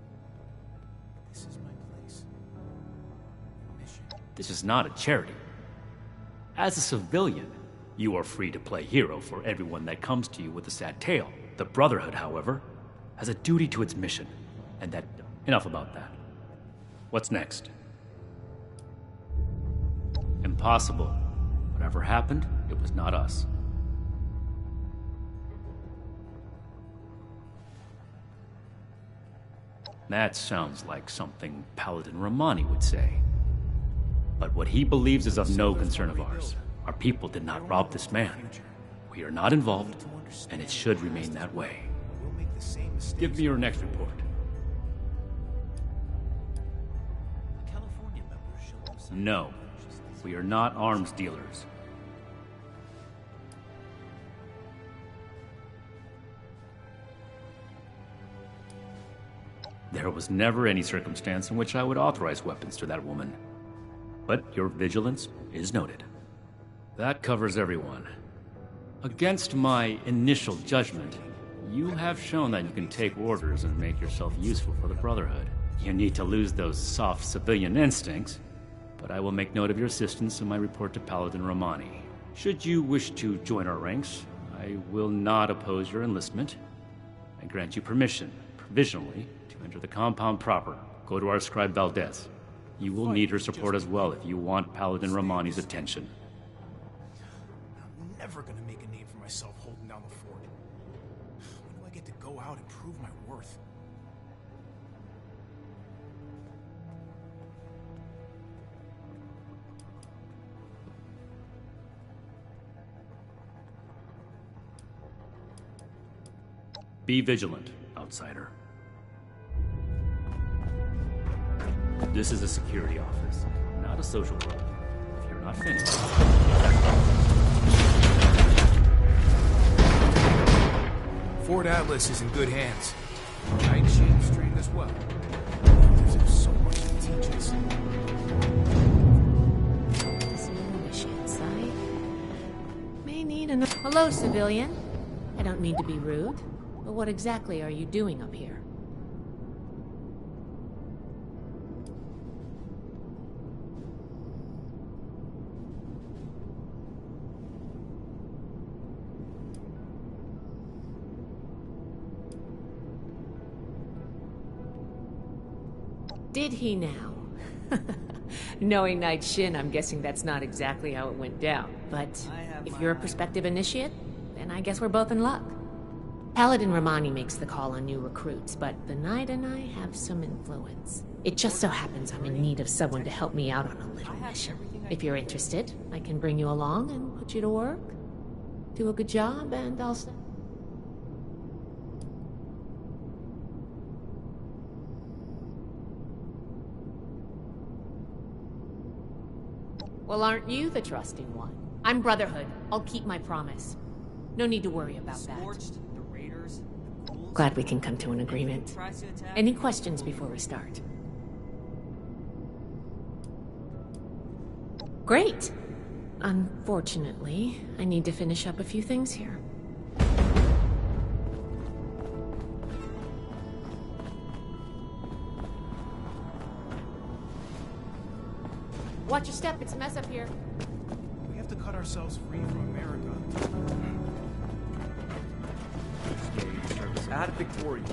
This is my place. Mission. This is not a charity. As a civilian, you are free to play hero for everyone that comes to you with a sad tale. The Brotherhood, however, has a duty to its mission, and that... Enough about that. What's next? Impossible. Whatever happened, it was not us. That sounds like something Paladin Romani would say. But what he believes is of no concern of ours. Our people did not rob this man. We are not involved, and it should remain that way. Give me your next report. No, we are not arms dealers. There was never any circumstance in which I would authorize weapons to that woman. But your vigilance is noted. That covers everyone. Against my initial judgment, you have shown that you can take orders and make yourself useful for the Brotherhood. You need to lose those soft civilian instincts, but I will make note of your assistance in my report to Paladin Romani. Should you wish to join our ranks, I will not oppose your enlistment. I grant you permission, provisionally, to enter the compound proper. Go to our scribe Valdez. You will need her support as well if you want Paladin Romani's attention. I'm never gonna make a name for myself holding down the fort. When do I get to go out and prove my worth? Be vigilant, outsider. This is a security office, not a social club. If you're not finished... Fort Atlas is in good hands. Night Shin's trained us well. There's so much to teach us. May need an... Hello, civilian. I don't mean to be rude, but what exactly are you doing up here? Did he now? Knowing Night Shin, I'm guessing that's not exactly how it went down. But if you're a prospective initiate, then I guess we're both in luck. Paladin Romani makes the call on new recruits, but the Knight and I have some influence. It just so happens I'm in need of someone to help me out on a little mission. If you're interested, I can bring you along and put you to work. Do a good job, and I'll... Well, aren't you the trusting one? I'm Brotherhood. I'll keep my promise. No need to worry about that. Glad we can come to an agreement. Any questions before we start? Great! Unfortunately, I need to finish up a few things here. Watch your step, it's a mess up here. We have to cut ourselves free from America. Ad Victoria.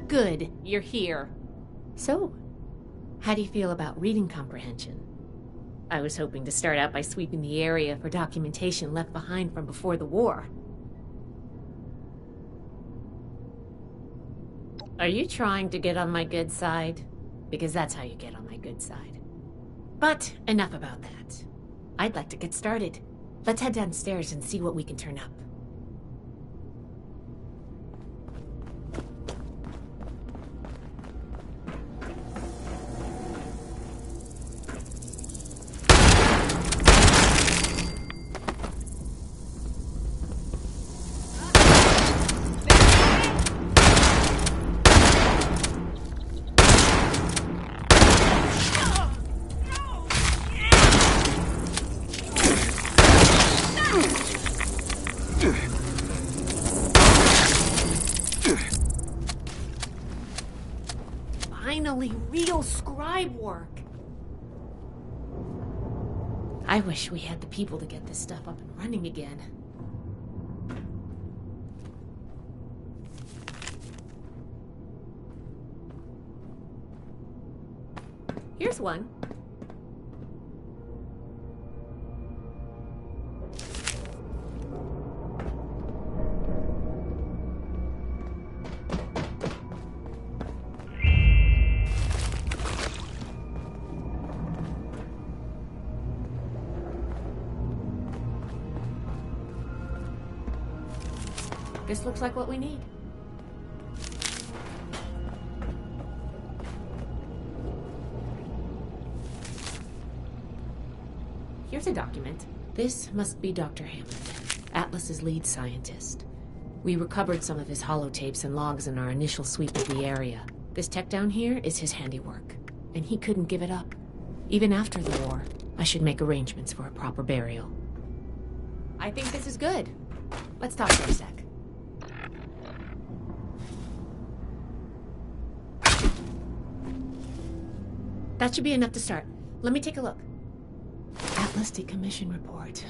Good, you're here. So, how do you feel about reading comprehension? I was hoping to start out by sweeping the area for documentation left behind from before the war. Are you trying to get on my good side? Because that's how you get on my good side. But enough about that. I'd like to get started. Let's head downstairs and see what we can turn up. Finally, real scribe work. I wish we had the people to get this stuff up and running again. Here's one. This looks like what we need. Here's a document. This must be Dr. Hammond, Atlas's lead scientist. We recovered some of his holotapes and logs in our initial sweep of the area. This tech down here is his handiwork, and he couldn't give it up. Even after the war, I should make arrangements for a proper burial. I think this is good. Let's talk for a sec. That should be enough to start. Let me take a look. Atlas decommission report.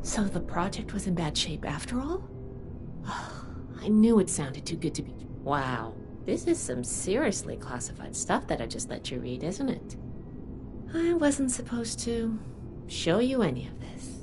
So the project was in bad shape after all? I knew it sounded too good to be... Wow. This is some seriously classified stuff that I just let you read, isn't it? I wasn't supposed to show you any of this.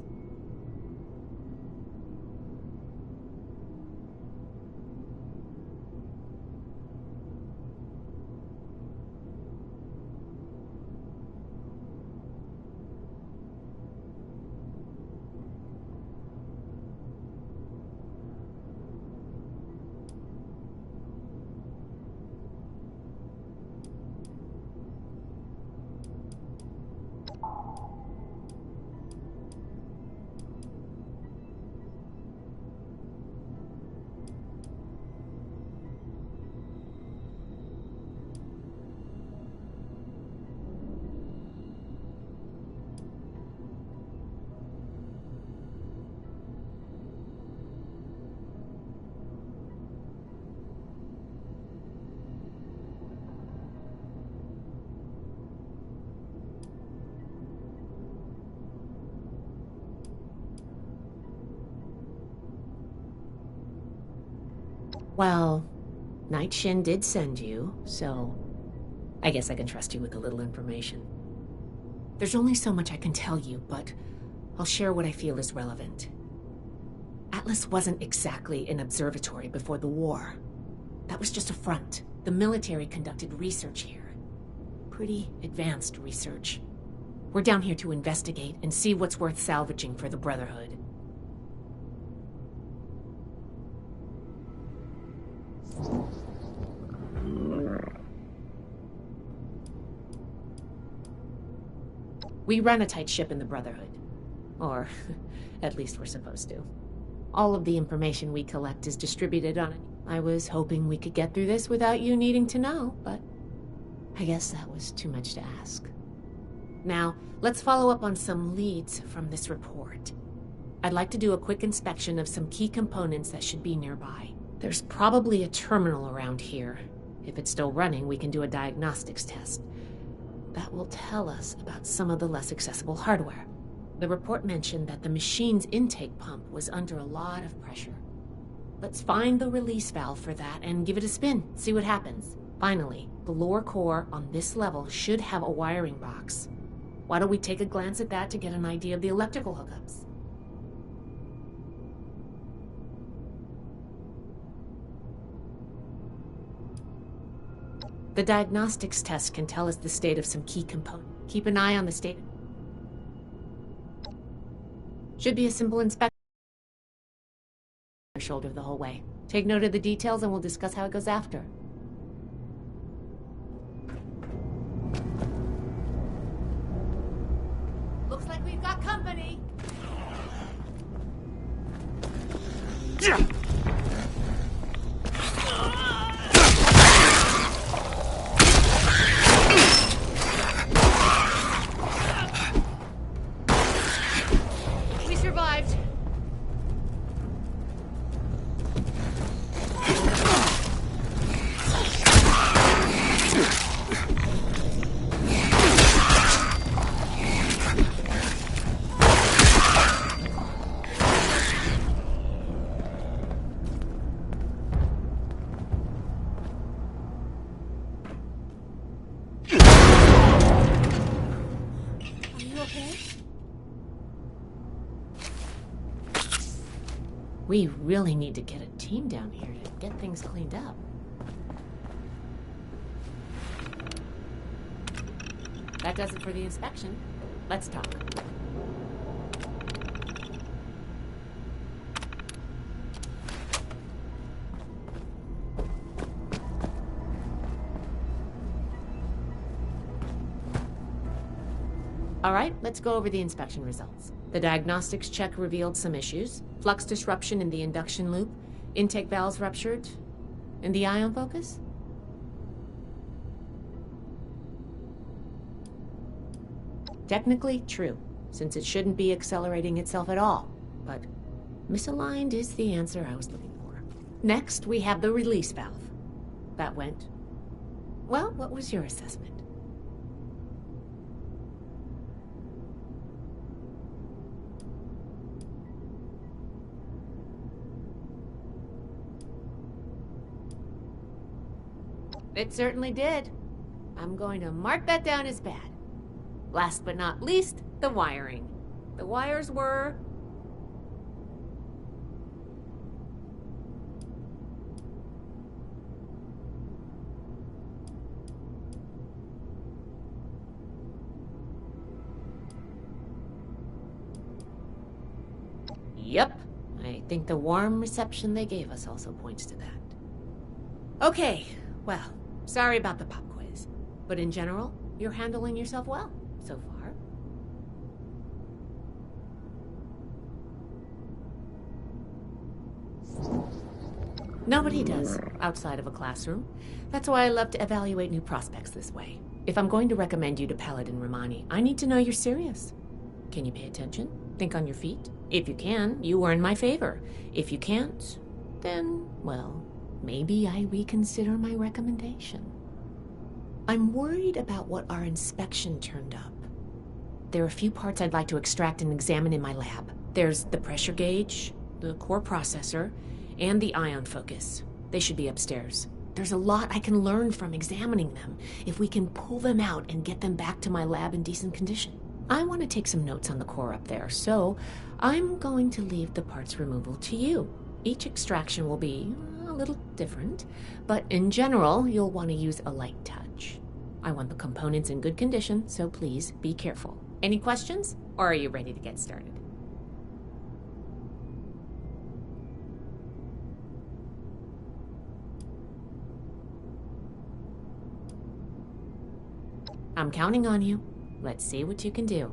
Well, Night Shin did send you, so I guess I can trust you with a little information. There's only so much I can tell you, but I'll share what I feel is relevant. Atlas wasn't exactly an observatory before the war. That was just a front. The military conducted research here. Pretty advanced research. We're down here to investigate and see what's worth salvaging for the Brotherhood. We run a tight ship in the Brotherhood. Or, at least we're supposed to. All of the information we collect is distributed on it. I was hoping we could get through this without you needing to know, but I guess that was too much to ask. Now, let's follow up on some leads from this report. I'd like to do a quick inspection of some key components that should be nearby. There's probably a terminal around here. If it's still running, we can do a diagnostics test. That will tell us about some of the less accessible hardware. The report mentioned that the machine's intake pump was under a lot of pressure. Let's find the release valve for that and give it a spin, see what happens. Finally, the lower core on this level should have a wiring box. Why don't we take a glance at that to get an idea of the electrical hookups? The diagnostics test can tell us the state of some key component. Keep an eye on the state. Should be a simple inspection. Shoulder the whole way. Take note of the details and we'll discuss how it goes after. Looks like we've got company. Yeah. We survived. We really need to get a team down here to get things cleaned up. That does it for the inspection. Let's talk. All right, let's go over the inspection results. The diagnostics check revealed some issues. Flux disruption in the induction loop, intake valves ruptured, and the ion focus? Technically true, since it shouldn't be accelerating itself at all, but misaligned is the answer I was looking for. Next, we have the release valve. That went... Well, what was your assessment? It certainly did. I'm going to mark that down as bad. Last but not least, the wiring. The wires were... Yep. I think the warm reception they gave us also points to that. Okay, well... Sorry about the pop quiz, but in general, you're handling yourself well so far. Nobody does, outside of a classroom. That's why I love to evaluate new prospects this way. If I'm going to recommend you to Paladin Romani, I need to know you're serious. Can you pay attention? Think on your feet? If you can, you earn my favor. If you can't, then, well... maybe I reconsider my recommendation. I'm worried about what our inspection turned up. There are a few parts I'd like to extract and examine in my lab. There's the pressure gauge, the core processor, and the ion focus. They should be upstairs. There's a lot I can learn from examining them if we can pull them out and get them back to my lab in decent condition. I want to take some notes on the core up there, so I'm going to leave the parts removal to you. Each extraction will be a little different, but in general, you'll want to use a light touch. I want the components in good condition, so please be careful. Any questions, or are you ready to get started? I'm counting on you. Let's see what you can do.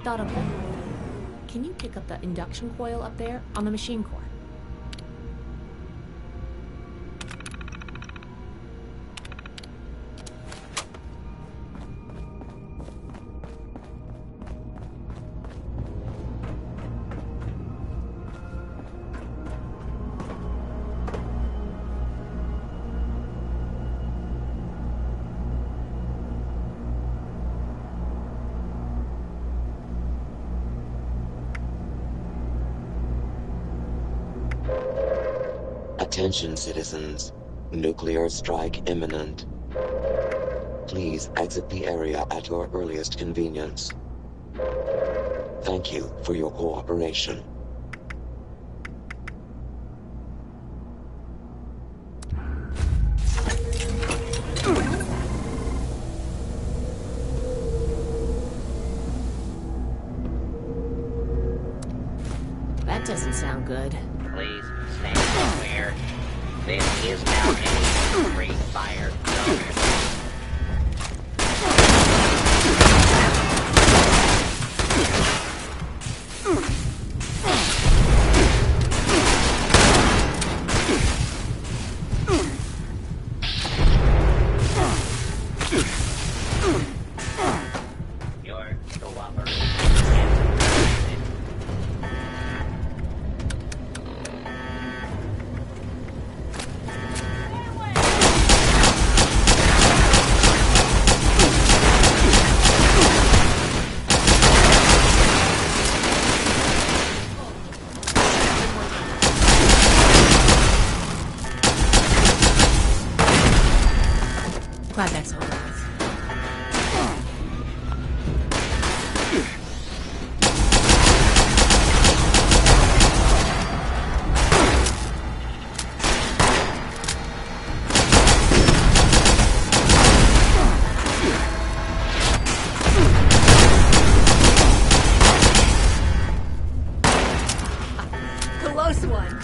thought of one more thing. Can you pick up the induction coil up there on the machine core? Attention, citizens. Nuclear strike imminent. Please exit the area at your earliest convenience. Thank you for your cooperation. That doesn't sound good. Please stand clear. This is now a free fire zone. Your cooperation. Glad that's over with. Close one.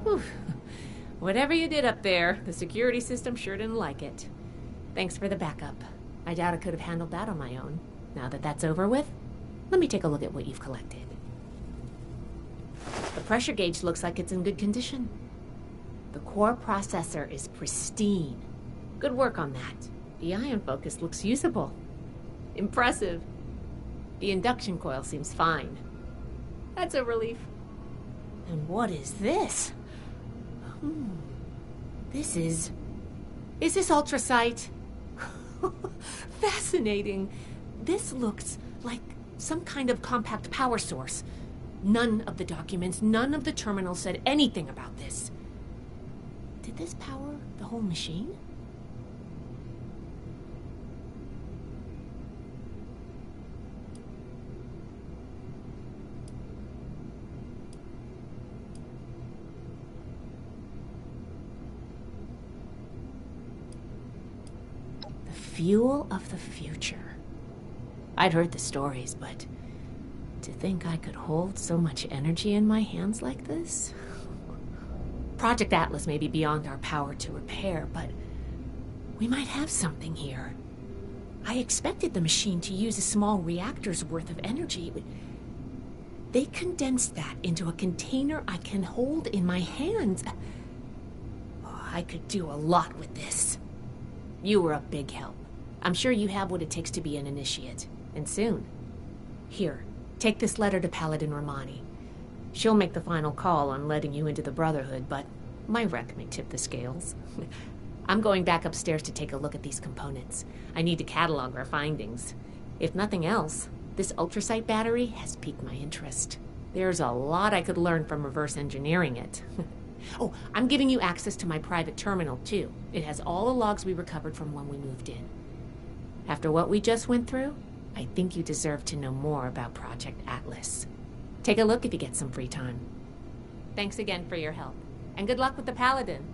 Whew. Whatever you did up there, the security system sure didn't like it. Thanks for the backup. I doubt I could have handled that on my own. Now that that's over with, let me take a look at what you've collected. The pressure gauge looks like it's in good condition. The core processor is pristine. Good work on that. The ion focus looks usable. Impressive. The induction coil seems fine. That's a relief. And what is this? Is this ultrasight? Fascinating. This looks like some kind of compact power source. None of the documents, none of the terminals said anything about this. Did this power the whole machine? Fuel of the future. I'd heard the stories, but to think I could hold so much energy in my hands like this? Project Atlas may be beyond our power to repair, but we might have something here. I expected the machine to use a small reactor's worth of energy, They condensed that into a container I can hold in my hands. Oh, I could do a lot with this. You were a big help. I'm sure you have what it takes to be an initiate. And soon. Here, take this letter to Paladin Romani. She'll make the final call on letting you into the Brotherhood, but my wreck may tip the scales. I'm going back upstairs to take a look at these components. I need to catalog our findings. If nothing else, this ultrasight battery has piqued my interest. There's a lot I could learn from reverse engineering it. Oh, I'm giving you access to my private terminal, too. It has all the logs we recovered from when we moved in. After what we just went through, I think you deserve to know more about Project Atlas. Take a look if you get some free time. Thanks again for your help, and good luck with the Paladin.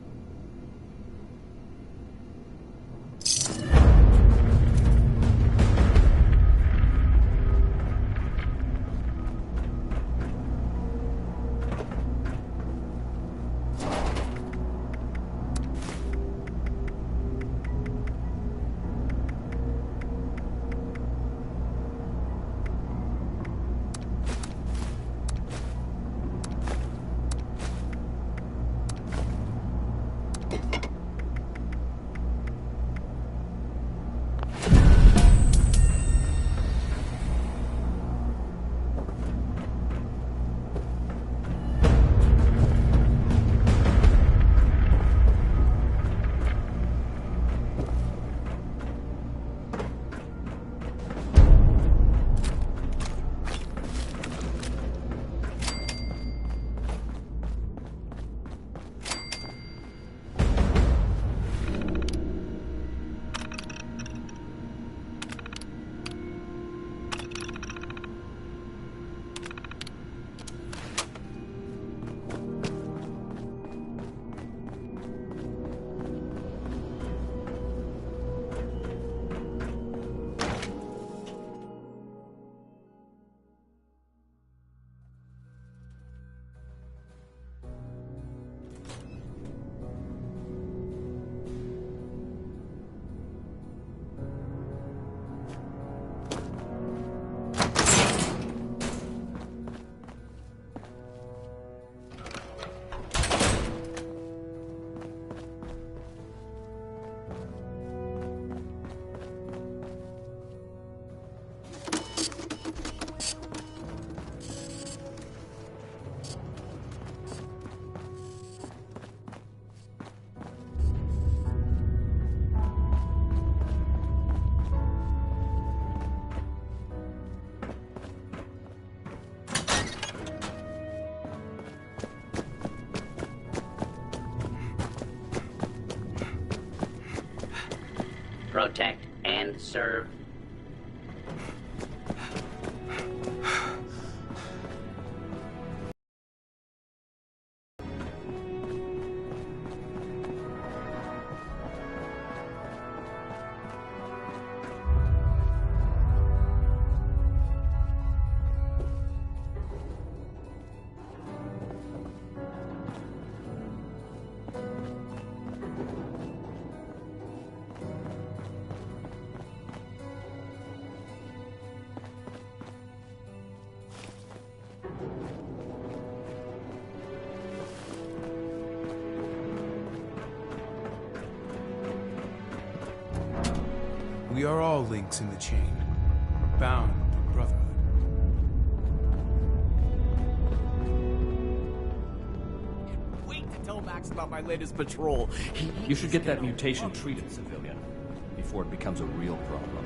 Protect and serve. We are all links in the chain, bound to brotherhood. Wait to tell Max about my latest patrol. You should get that mutation treated, civilian, before it becomes a real problem.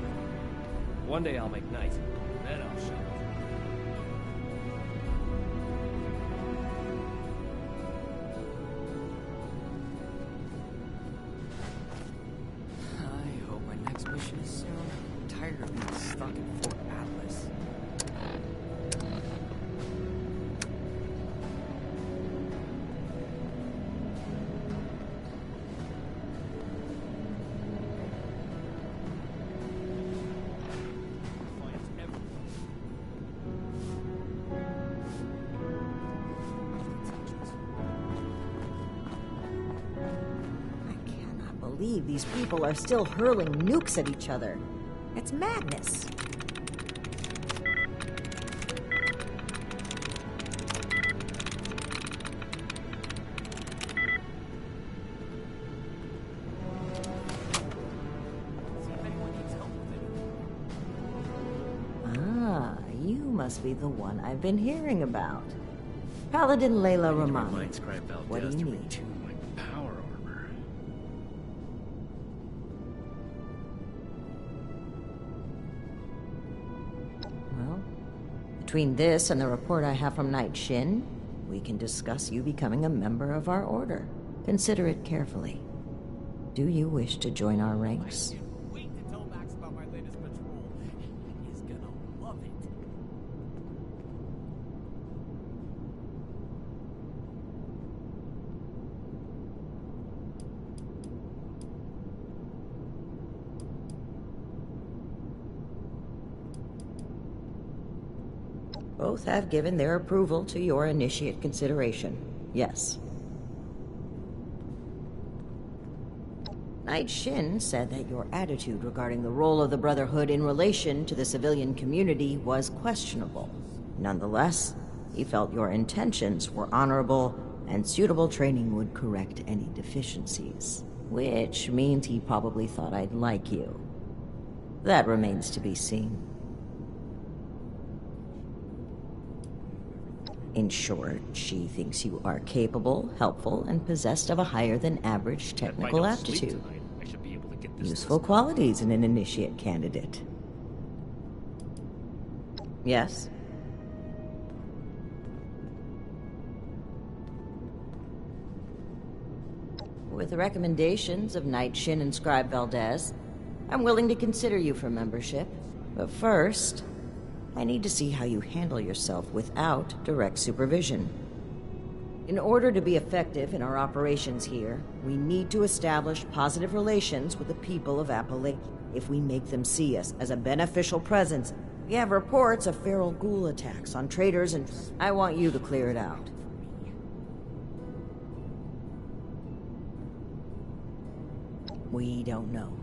One day I'll make night, then I'll show you. Mission is soon. I'm tired of being stuck in Fort Atlas. These people are still hurling nukes at each other. It's madness. must be the one I've been hearing about. Paladin Layla Romano. What do you need? Power armor. Well, between this and the report I have from Knight Shin, we can discuss you becoming a member of our order. Consider it carefully. Do you wish to join our ranks? Wait to tell Max about my latest patrol. He's gonna love it. Both have given their approval to your initiate consideration. Yes. Knight Shin said that your attitude regarding the role of the Brotherhood in relation to the civilian community was questionable. Nonetheless, he felt your intentions were honorable and suitable training would correct any deficiencies. Which means he probably thought I'd like you. That remains to be seen. In short, she thinks you are capable, helpful, and possessed of a higher-than-average technical aptitude. I should be able to get this. Useful qualities in an initiate candidate. Yes? With the recommendations of Knight Shin and Scribe Valdez, I'm willing to consider you for membership. But first, I need to see how you handle yourself without direct supervision. In order to be effective in our operations here, we need to establish positive relations with the people of Appalachia. If we make them see us as a beneficial presence, we have reports of feral ghoul attacks on traders, and I want you to clear it out. We don't know.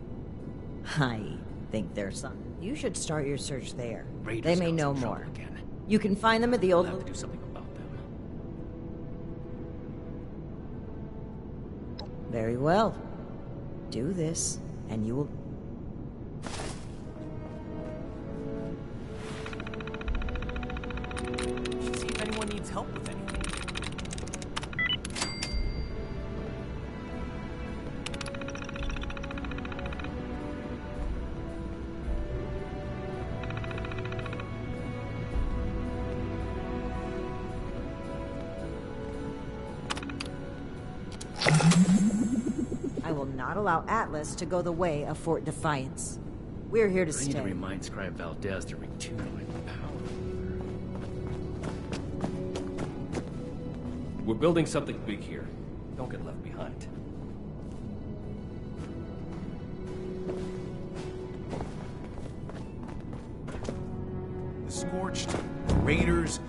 I think there's some. You should start your search there. They may know more. You can find them at the old... I'll have to do something about them. Very well. Do this, and you will... Should see if anyone needs help with anything. I will not allow Atlas to go the way of Fort Defiance. We're here to I stay. need to remind Scribe Valdez to retune my power. We're building something big here. Don't get left behind. The Scorched, Raiders,